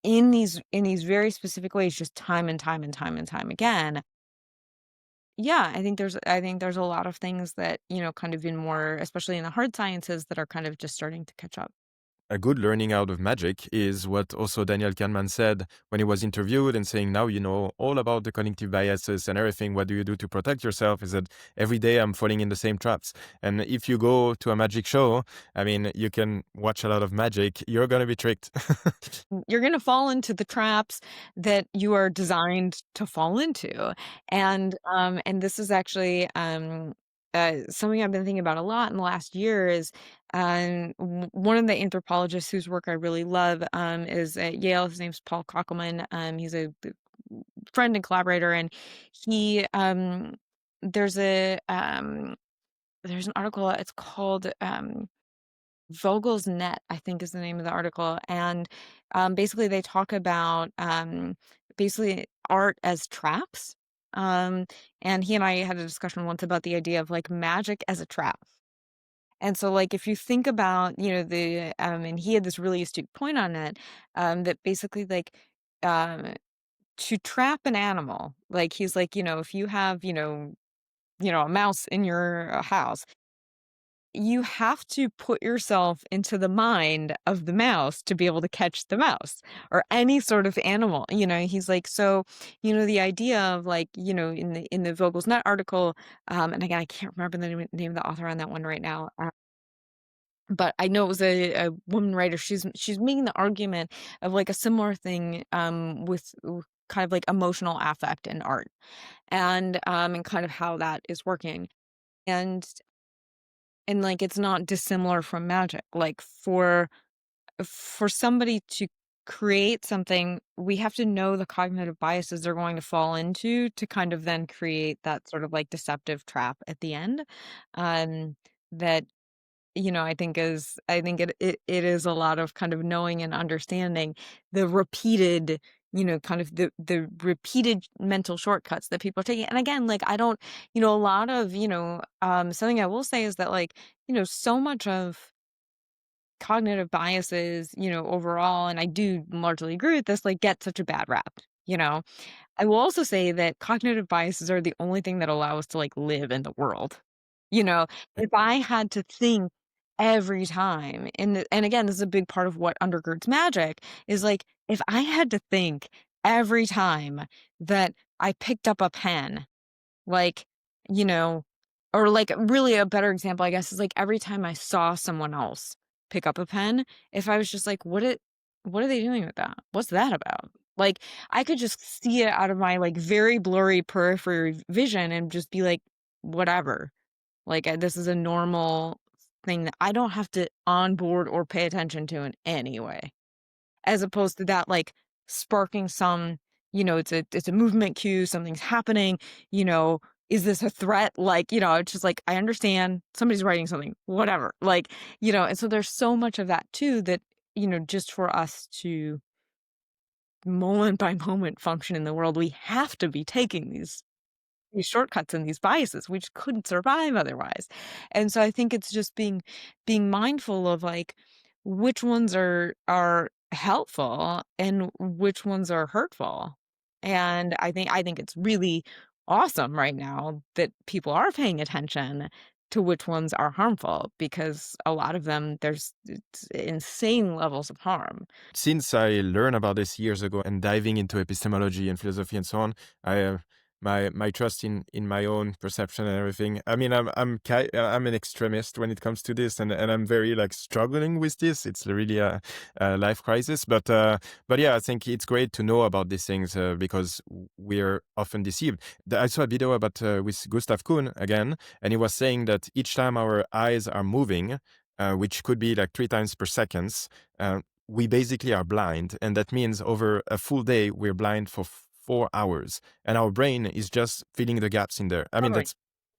in these very specific ways just time and time and time and time again. Yeah, I think there's a lot of things that, kind of in more especially in the hard sciences that are kind of just starting to catch up. A good learning out of magic is what also Daniel Kahneman said when he was interviewed and saying, now you know all about the cognitive biases and everything. What do you do to protect yourself? Is that every day I'm falling in the same traps. And if you go to a magic show, I mean, you can watch a lot of magic. You're going to be tricked. You're gonna fall into the traps that you are designed to fall into. And this is actually, something I've been thinking about a lot in the last year is, one of the anthropologists whose work I really love, is at Yale. His name's Paul Koppelman. He's a friend and collaborator, and he, there's a, there's an article, it's called, Vogel's Net, I think is the name of the article. And basically, they talk about basically art as traps. Um, and he and I had a discussion once about the idea of like magic as a trap. And so, like, if you think about, and he had this really astute point on it, that basically, like, um, to trap an animal, like, he's like, if you have, a mouse in your house, you have to put yourself into the mind of the mouse to be able to catch the mouse or any sort of animal. He's like, so, the idea of like, in the Vogel's Net article, and again, I can't remember the name of the author on that one right now. But I know it was a woman writer. She's making the argument of like a similar thing with kind of like emotional affect in art and kind of how that is working. And And, like, it's not dissimilar from magic. Like, for somebody to create something, we have to know the cognitive biases they're going to fall into to kind of then create that sort of, like, deceptive trap at the end, um, that, I think it is a lot of kind of knowing and understanding the repeated, kind of the repeated mental shortcuts that people are taking. And again, like, I don't, a lot of, something I will say is that, like, so much of cognitive biases, overall, and I do largely agree with this, like, get such a bad rap, you know? I will also say that cognitive biases are the only thing that allow us to, like, live in the world. You know, if I had to think every time, and again, this is a big part of what undergirds magic, is, like, if I had to think every time that I picked up a pen, like, you know, or, like, really a better example, I guess, is, like, every time I saw someone else pick up a pen, if I was just like, what are they doing with that? What's that about?" Like, I could just see it out of my, like, very blurry periphery vision and just be like, "Whatever." Like, this is a normal thing that I don't have to onboard or pay attention to in any way. As opposed to that, like, sparking some, it's a movement cue, something's happening, is this a threat? Like, it's just like, I understand somebody's writing something, whatever. Like, and so there's so much of that too that, just for us to moment by moment function in the world, we have to be taking these shortcuts and these biases. We just couldn't survive otherwise. And so I think it's just being mindful of, like, which ones are helpful and which ones are hurtful. And I think it's really awesome right now that people are paying attention to which ones are harmful, because a lot of them, it's insane levels of harm. Since I learned about this years ago and diving into epistemology and philosophy and so on, I my trust in my own perception and everything. I mean, I'm an extremist when it comes to this, and I'm very like struggling with this. It's really a life crisis, but yeah, I think it's great to know about these things because we're often deceived. I saw a video about with Gustav Kuhn again, and he was saying that each time our eyes are moving, which could be like 3 times per second, we basically are blind, and that means over a full day we're blind for 4 hours, and our brain is just filling the gaps in there. I mean, Totally.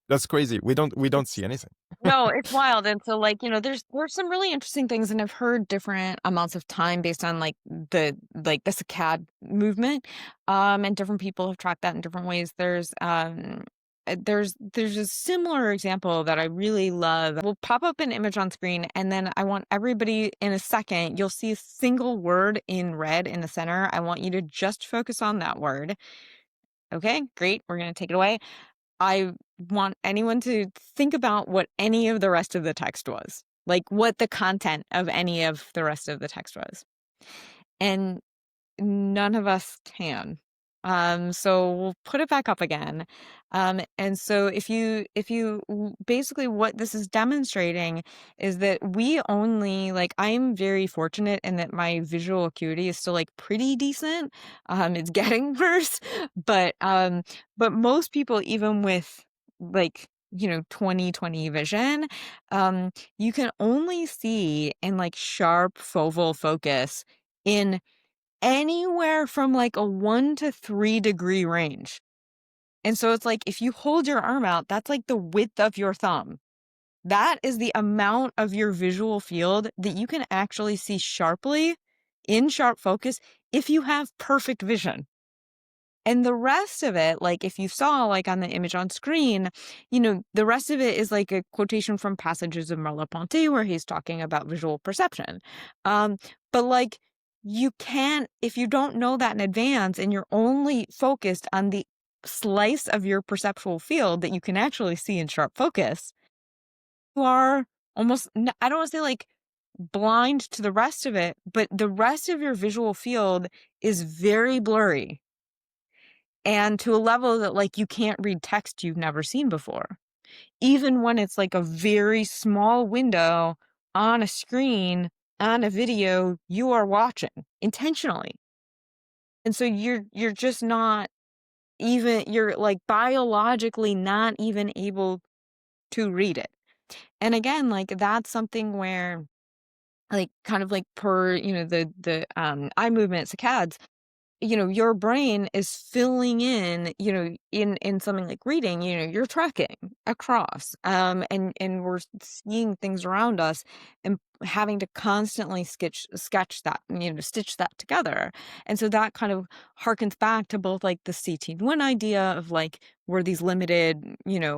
that's crazy. We don't see anything. No, it's wild, and so, like, there's some really interesting things, and I've heard different amounts of time based on, like, the saccade movement, and different people have tracked that in different ways. There's a similar example that I really love. We'll pop up an image on screen, and then I want everybody, in a second, you'll see a single word in red in the center. I want you to just focus on that word. Okay, great. We're gonna take it away. I want anyone to think about what any of the rest of the text was, like what the content of any of the rest of the text was. And none of us can. So we'll put it back up again. And so basically what this is demonstrating is that we only, like, I'm very fortunate in that my visual acuity is still, like, pretty decent. It's getting worse, but most people, even with, like, 20/20 vision, you can only see in, like, sharp focal focus in anywhere from, like, a 1 to 3 degree range. And so it's like, if you hold your arm out, that's like the width of your thumb. That is the amount of your visual field that you can actually see sharply in sharp focus if you have perfect vision. And the rest of it, like, if you saw, like, on the image on screen, the rest of it is like a quotation from passages of Merleau-Ponty where he's talking about visual perception. But, like, you can't, if you don't know that in advance and you're only focused on the slice of your perceptual field that you can actually see in sharp focus, you are almost, I don't want to say, like, blind to the rest of it, but the rest of your visual field is very blurry, and to a level that, like, you can't read text you've never seen before. Even when it's, like, a very small window on a screen, on a video you are watching intentionally. And so you're just not even, you're, like, biologically not even able to read it. And again, like, that's something where, like, kind of like per, eye movement saccades, your brain is filling in, in something like reading, you're tracking across, and we're seeing things around us and having to constantly sketch that, stitch that together. And so that kind of harkens back to both like the CT1 idea of like, we're these limited,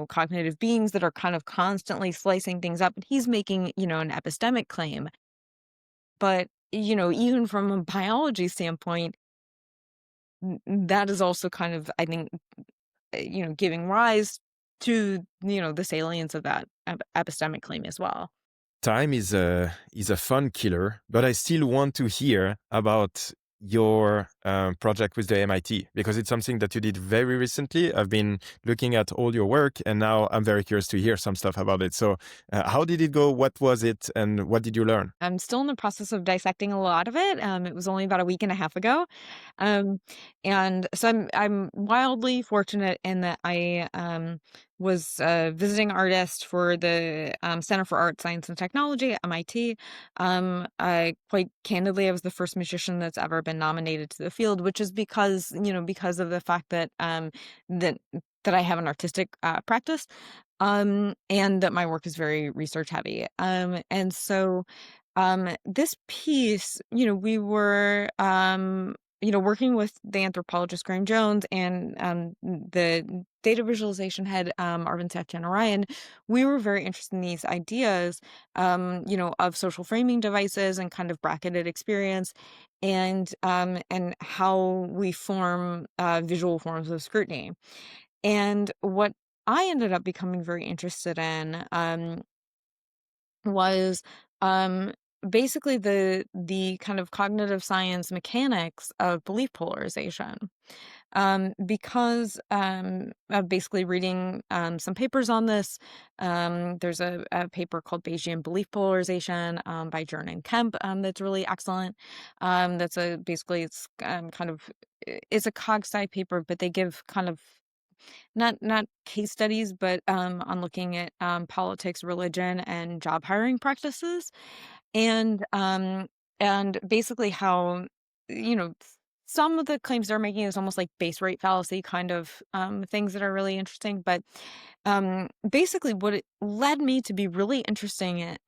cognitive beings that are kind of constantly slicing things up. And he's making, an epistemic claim. But, even from a biology standpoint, that is also kind of, I think, giving rise to, the salience of that epistemic claim as well. Time is a fun killer, but I still want to hear about your project with the MIT because it's something that you did very recently. I've been looking at all your work, and now I'm very curious to hear some stuff about it. So, how did it go? What was it, and what did you learn? I'm still in the process of dissecting a lot of it. It was only about a week and a half ago. Um, and so I'm wildly fortunate in that I was a visiting artist for the Center for Art, Science, and Technology at MIT. I quite candidly, I was the first magician that's ever been nominated to the field, which is because, because of the fact that that I have an artistic practice, and that my work is very research heavy. And so this piece, we were, working with the anthropologist Graham Jones and the data visualization head, Arvind Satyanarayan. We were very interested in these ideas, of social framing devices and kind of bracketed experience, and how we form visual forms of scrutiny. And what I ended up becoming very interested in, was um, basically the kind of cognitive science mechanics of belief polarization. Because of basically reading some papers on this. There's a paper called Bayesian Belief Polarization by Jern and Kemp, that's really excellent. That's a basically it's kind of it's a cog sci paper, but they give kind of not case studies, but on looking at politics, religion, and job hiring practices, and basically how, you know some of the claims they're making is almost like base rate fallacy kind of things that are really interesting. But basically, what it led me to be really interested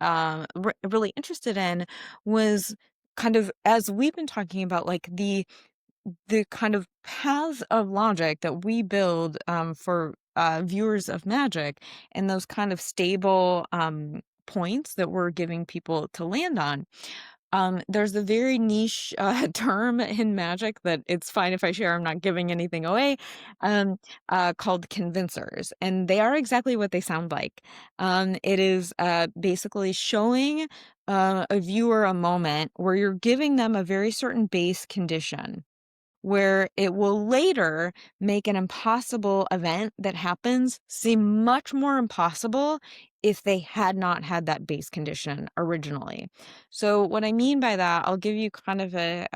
in was kind of, as we've been talking about, like the kind of paths of logic that we build for viewers of magic, and those kind of stable points that we're giving people to land on. There's a very niche term in magic that it's fine if I share, I'm not giving anything away, called convincers. And they are exactly what they sound like. It is basically showing a viewer a moment where you're giving them a very certain base condition, where it will later make an impossible event that happens seem much more impossible if they had not had that base condition originally. So what I mean by that, I'll give you kind of a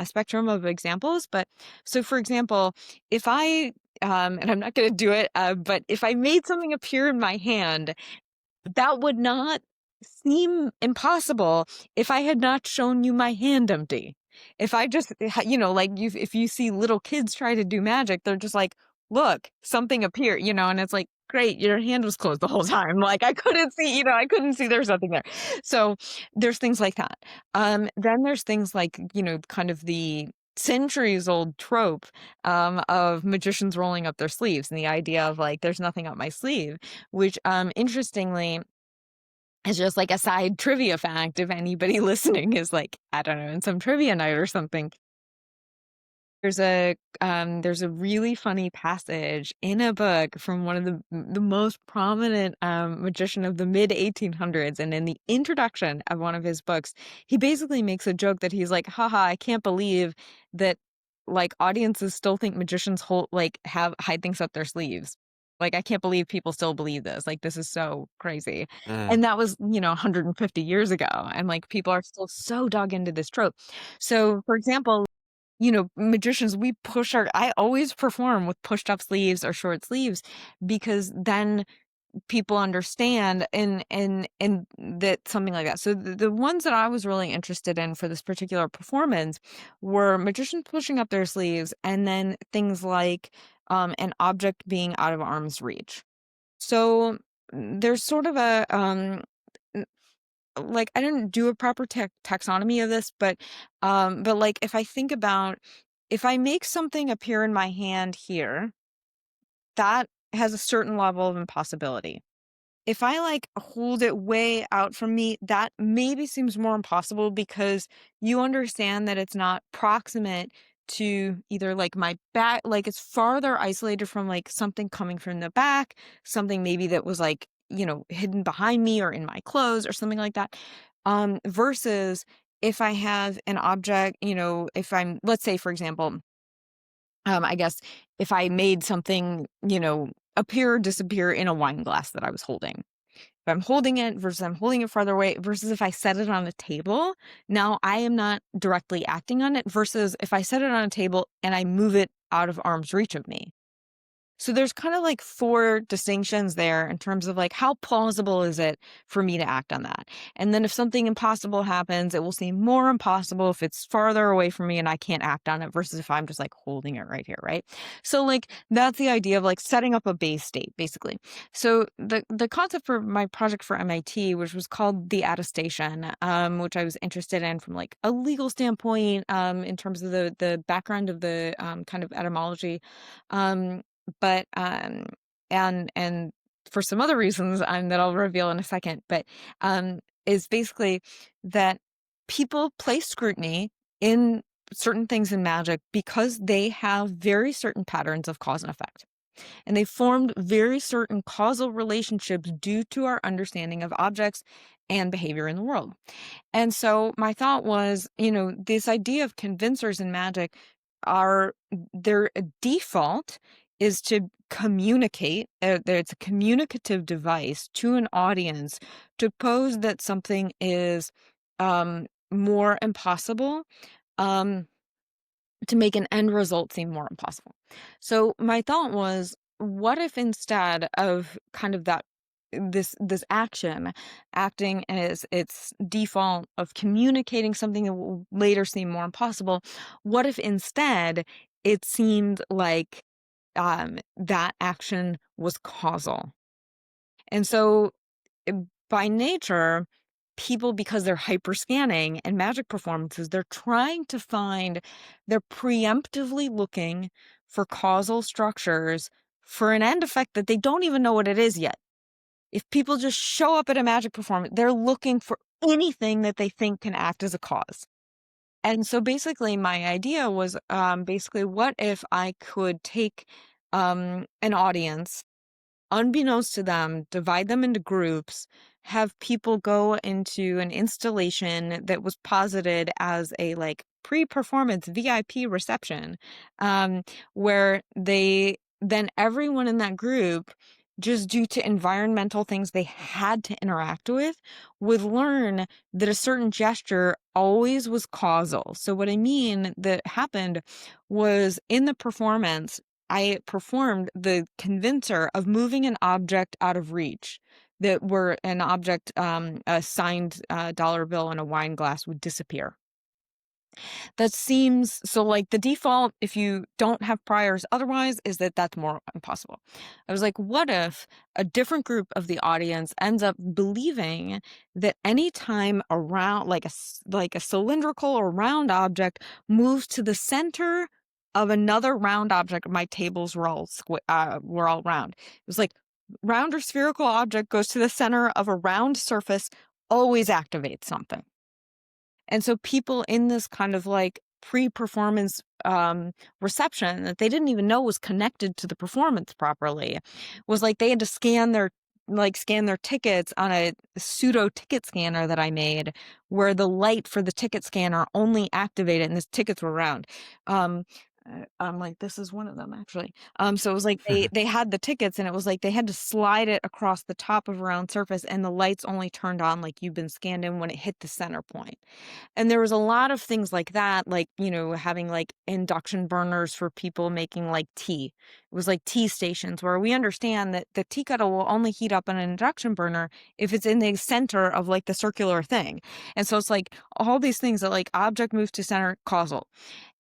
spectrum of examples. But so, for example, if I and I'm not going to do it, but if I made something appear in my hand, that would not seem impossible if I had not shown you my hand empty. If I just, like if you see little kids try to do magic, they're just like, look, something appeared, and it's like, great, your hand was closed the whole time. Like I couldn't see there's nothing there. So there's things like that. Then there's things like, kind of the centuries old trope of magicians rolling up their sleeves, and the idea of like, there's nothing up my sleeve, which interestingly, it's just like a side trivia fact if anybody listening is like, I don't know, in some trivia night or something. There's a really funny passage in a book from one of the most prominent magician of the mid 1800s, and in the introduction of one of his books, he basically makes a joke that he's like, haha, I can't believe that like audiences still think magicians hide things up their sleeves. Like, I can't believe people still believe this. Like, this is so crazy. Mm. And that was, 150 years ago. And like, people are still so dug into this trope. So, for example, magicians, I always perform with pushed up sleeves or short sleeves, because then people understand in that something like that. So the ones that I was really interested in for this particular performance were magicians pushing up their sleeves, and then things like an object being out of arm's reach. So there's sort of a like, I didn't do a proper taxonomy of this, but like, if I think about, if I make something appear in my hand here, that has a certain level of impossibility. If I like hold it way out from me, that maybe seems more impossible because you understand that it's not proximate to either like my back, like it's farther isolated from like something coming from the back, something maybe that was like, hidden behind me or in my clothes or something like that. Versus if I have an object, if I'm, let's say, for example, I guess if I made something, appear or disappear in a wine glass that I was holding. If I'm holding it versus I'm holding it farther away versus if I set it on a table, now I am not directly acting on it versus if I set it on a table and I move it out of arm's reach of me. So there's kind of like four distinctions there in terms of like how plausible is it for me to act on that. And then if something impossible happens, it will seem more impossible if it's farther away from me and I can't act on it versus if I'm just like holding it right here, right? So like that's the idea of like setting up a base state basically. So the concept for my project for MIT, which was called the Attestation, which I was interested in from like a legal standpoint, in terms of the background of the kind of etymology. But and for some other reasons that I'll reveal in a second, but is basically that people place scrutiny in certain things in magic because they have very certain patterns of cause and effect. And they formed very certain causal relationships due to our understanding of objects and behavior in the world. And so my thought was, this idea of convincers in magic are their default is to communicate. It's a communicative device to an audience to pose that something is more impossible, um, to make an end result seem more impossible. So my thought was, what if instead of kind of that this action acting as its default of communicating something that will later seem more impossible, what if instead it seemed like that action was causal? And so uh, by nature, people, because they're hyper scanning and magic performances, they're trying to find, they're preemptively looking for causal structures for an end effect that they don't even know what it is yet. If people just show up at a magic performance, they're looking for anything that they think can act as a cause. And so basically my idea was basically, what if I could take an audience, unbeknownst to them, divide them into groups, have people go into an installation that was posited as a like pre-performance VIP reception, where then everyone in that group, just due to environmental things they had to interact with, would learn that a certain gesture always was causal. So what I mean that happened was in the performance, I performed the convincer of moving an object out of reach, that were an object, a signed dollar bill in a wine glass would disappear. That seems so like the default, if you don't have priors otherwise, is that that's more impossible. I was like, what if a different group of the audience ends up believing that anytime around like a cylindrical or round object moves to the center of another round object, my tables were were all round. It was like round or spherical object goes to the center of a round surface, always activates something. And so people in this kind of like pre-performance reception that they didn't even know was connected to the performance properly was like they had to scan their tickets on a pseudo ticket scanner that I made, where the light for the ticket scanner only activated and the tickets were round. I'm like, this is one of them actually. So it was like they had the tickets, and it was like they had to slide it across the top of a round surface, and the lights only turned on like you've been scanned in when it hit the center point. And there was a lot of things like that, like, having like induction burners for people making like tea. It was like tea stations where we understand that the tea kettle will only heat up on an induction burner if it's in the center of like the circular thing. And so it's like all these things that like object moves to center, causal.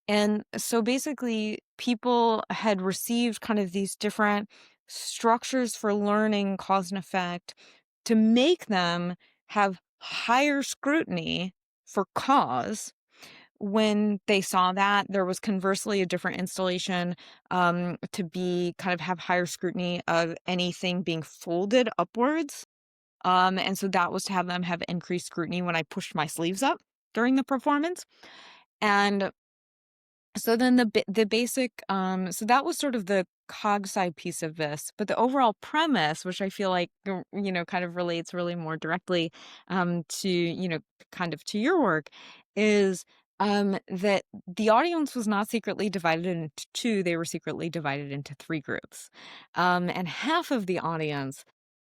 And so basically, people had received kind of these different structures for learning cause and effect to make them have higher scrutiny for cause. When they saw that, there was conversely a different installation to be kind of have higher scrutiny of anything being folded upwards. And so that was to have them have increased scrutiny when I pushed my sleeves up during the performance. And so then the basic so that was sort of the cog side piece of this, but the overall premise, which I feel like kind of relates really more directly to kind of to your work, is that the audience was not secretly divided into two; they were secretly divided into three groups, and half of the audience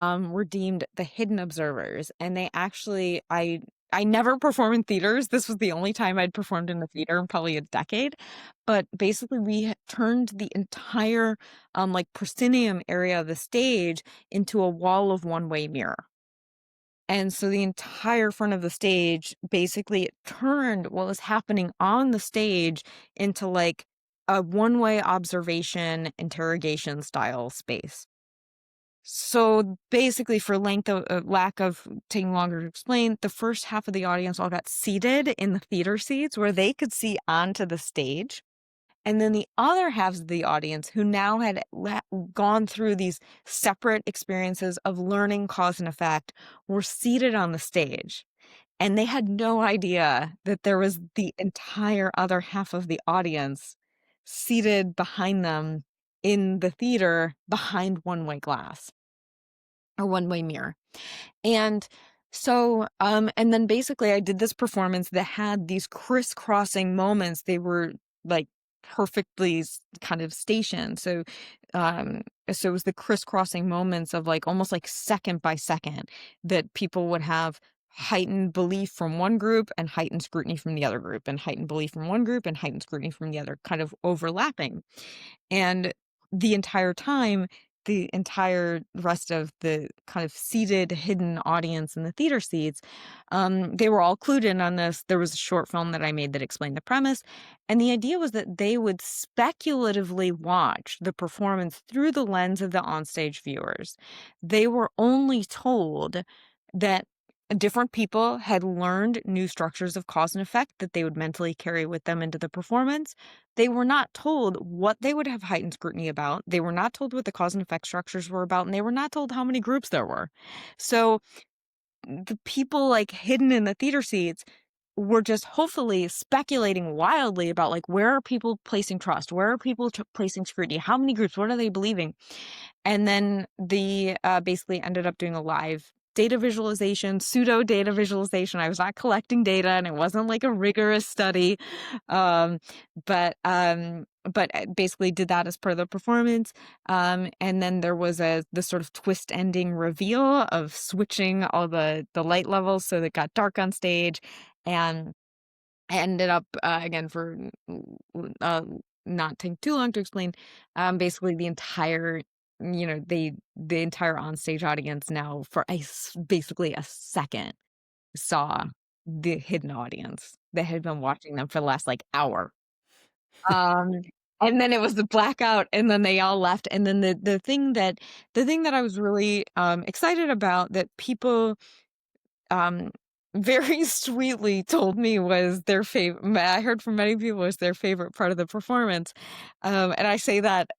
were deemed the hidden observers, and they actually I never perform in theaters. This was the only time I'd performed in the theater in probably a decade. But basically, we turned the entire like proscenium area of the stage into a wall of one-way mirror. And so the entire front of the stage, basically, it turned what was happening on the stage into like a one-way observation interrogation style space. So basically, for length of lack of taking longer to explain, the first half of the audience all got seated in the theater seats where they could see onto the stage. And then the other halves of the audience who now had gone through these separate experiences of learning cause and effect were seated on the stage. And they had no idea that there was the entire other half of the audience seated behind them in the theater behind one-way glass or one-way mirror. And so, and then basically I did this performance that had these crisscrossing moments. They were like perfectly kind of stationed. So it was the crisscrossing moments of like almost like second by second that people would have heightened belief from one group and heightened scrutiny from the other group, and heightened belief from one group and heightened scrutiny from the other, kind of overlapping. And the entire time, the entire rest of the kind of seated hidden audience in the theater seats, they were all clued in on this. There was a short film that I made that explained the premise. And the idea was that they would speculatively watch the performance through the lens of the onstage viewers. They were only told that different people had learned new structures of cause and effect that they would mentally carry with them into the performance. They were not told what they would have heightened scrutiny about. They were not told what the cause and effect structures were about, and they were not told how many groups there were. So the people like hidden in the theater seats were just hopefully speculating wildly about like, where are people placing trust? Where are people placing scrutiny? How many groups? What are they believing? And then the basically ended up doing a live data visualization, pseudo data visualization. I was not collecting data, and it wasn't like a rigorous study, um, but basically did that as part of the performance. And then there was the sort of twist ending reveal of switching all the light levels so that it got dark on stage. And I ended up, again, for uh, not taking too long to explain, basically the entire, the entire onstage audience now for basically a second saw the hidden audience that had been watching them for the last like hour. Um, and then it was the blackout, and then they all left. And then the thing that I was really excited about that people um very sweetly told me was their favorite. I heard from many people was their favorite part of the performance, and I say that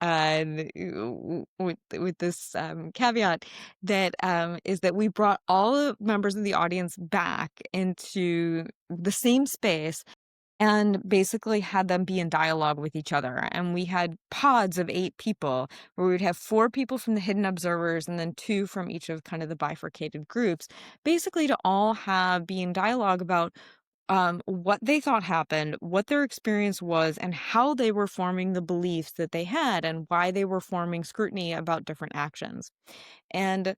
with this caveat that is that we brought all the members of the audience back into the same space and basically had them be in dialogue with each other. And we had pods of 8 people where we'd have 4 people from the hidden observers and then 2 from each of kind of the bifurcated groups, basically to all be in dialogue about what they thought happened, what their experience was, and how they were forming the beliefs that they had, and why they were forming scrutiny about different actions. And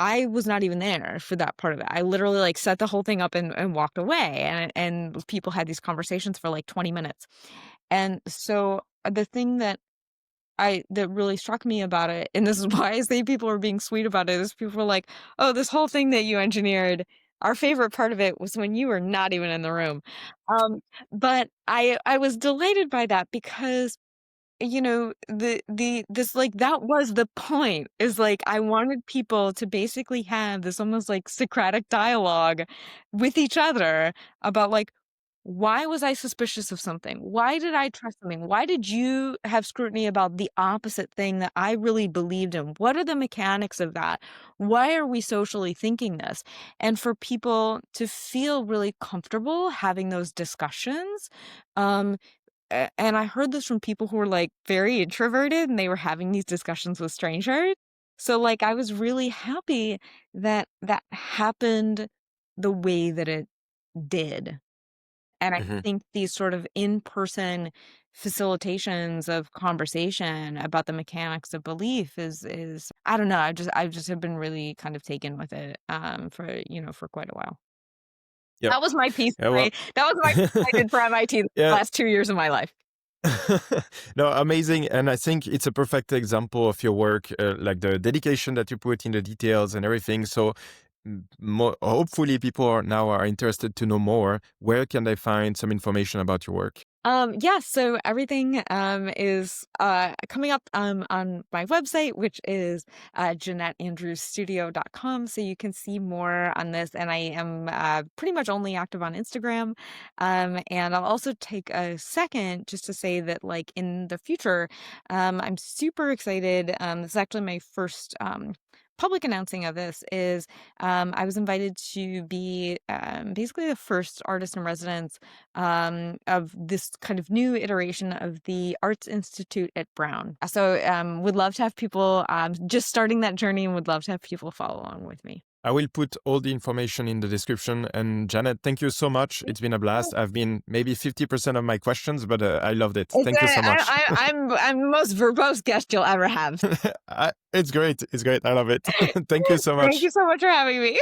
I was not even there for that part of it. I literally like set the whole thing up and walked away, and people had these conversations for like 20 minutes. And so the thing that really struck me about it, and this is why I say people are being sweet about it, is people were like, "Oh, this whole thing that you engineered, our favorite part of it was when you were not even in the room." Um, but I was delighted by that because this like that was the point, is like I wanted people to basically have this almost like Socratic dialogue with each other about like, why was I suspicious of something? Why did I trust something? Why did you have scrutiny about the opposite thing that I really believed in? What are the mechanics of that? Why are we socially thinking this? And for people to feel really comfortable having those discussions, um, and I heard this from people who were, like, very introverted, and they were having these discussions with strangers. So, like, I was really happy that that happened the way that it did. And I Mhm. think these sort of in-person facilitations of conversation about the mechanics of belief is I don't know, I just have been really kind of taken with it, for quite a while. Yep. That was my piece Yeah, well. that was my piece I did for MIT the Yeah. last 2 years of my life. No, amazing. And I think it's a perfect example of your work, like the dedication that you put in the details and everything. So, hopefully, people are interested to know more. Where can they find some information about your work? Yeah, so everything is coming up on my website, which is JeanetteAndrewsStudio.com. So you can see more on this. And I am pretty much only active on Instagram. And I'll also take a second just to say that, like, in the future, I'm super excited. This is actually my first public announcing of this is I was invited to be basically the first artist in residence of this kind of new iteration of the Arts Institute at Brown. So would love to have people just starting that journey, and would love to have people follow along with me. I will put all the information in the description. And Janet, thank you so much. It's been a blast. I've been maybe 50% of my questions, but I loved it. It's Thank you so much. I'm the most verbose guest you'll ever have. It's great. It's great. I love it. Thank you so Thank much. you so much for having me.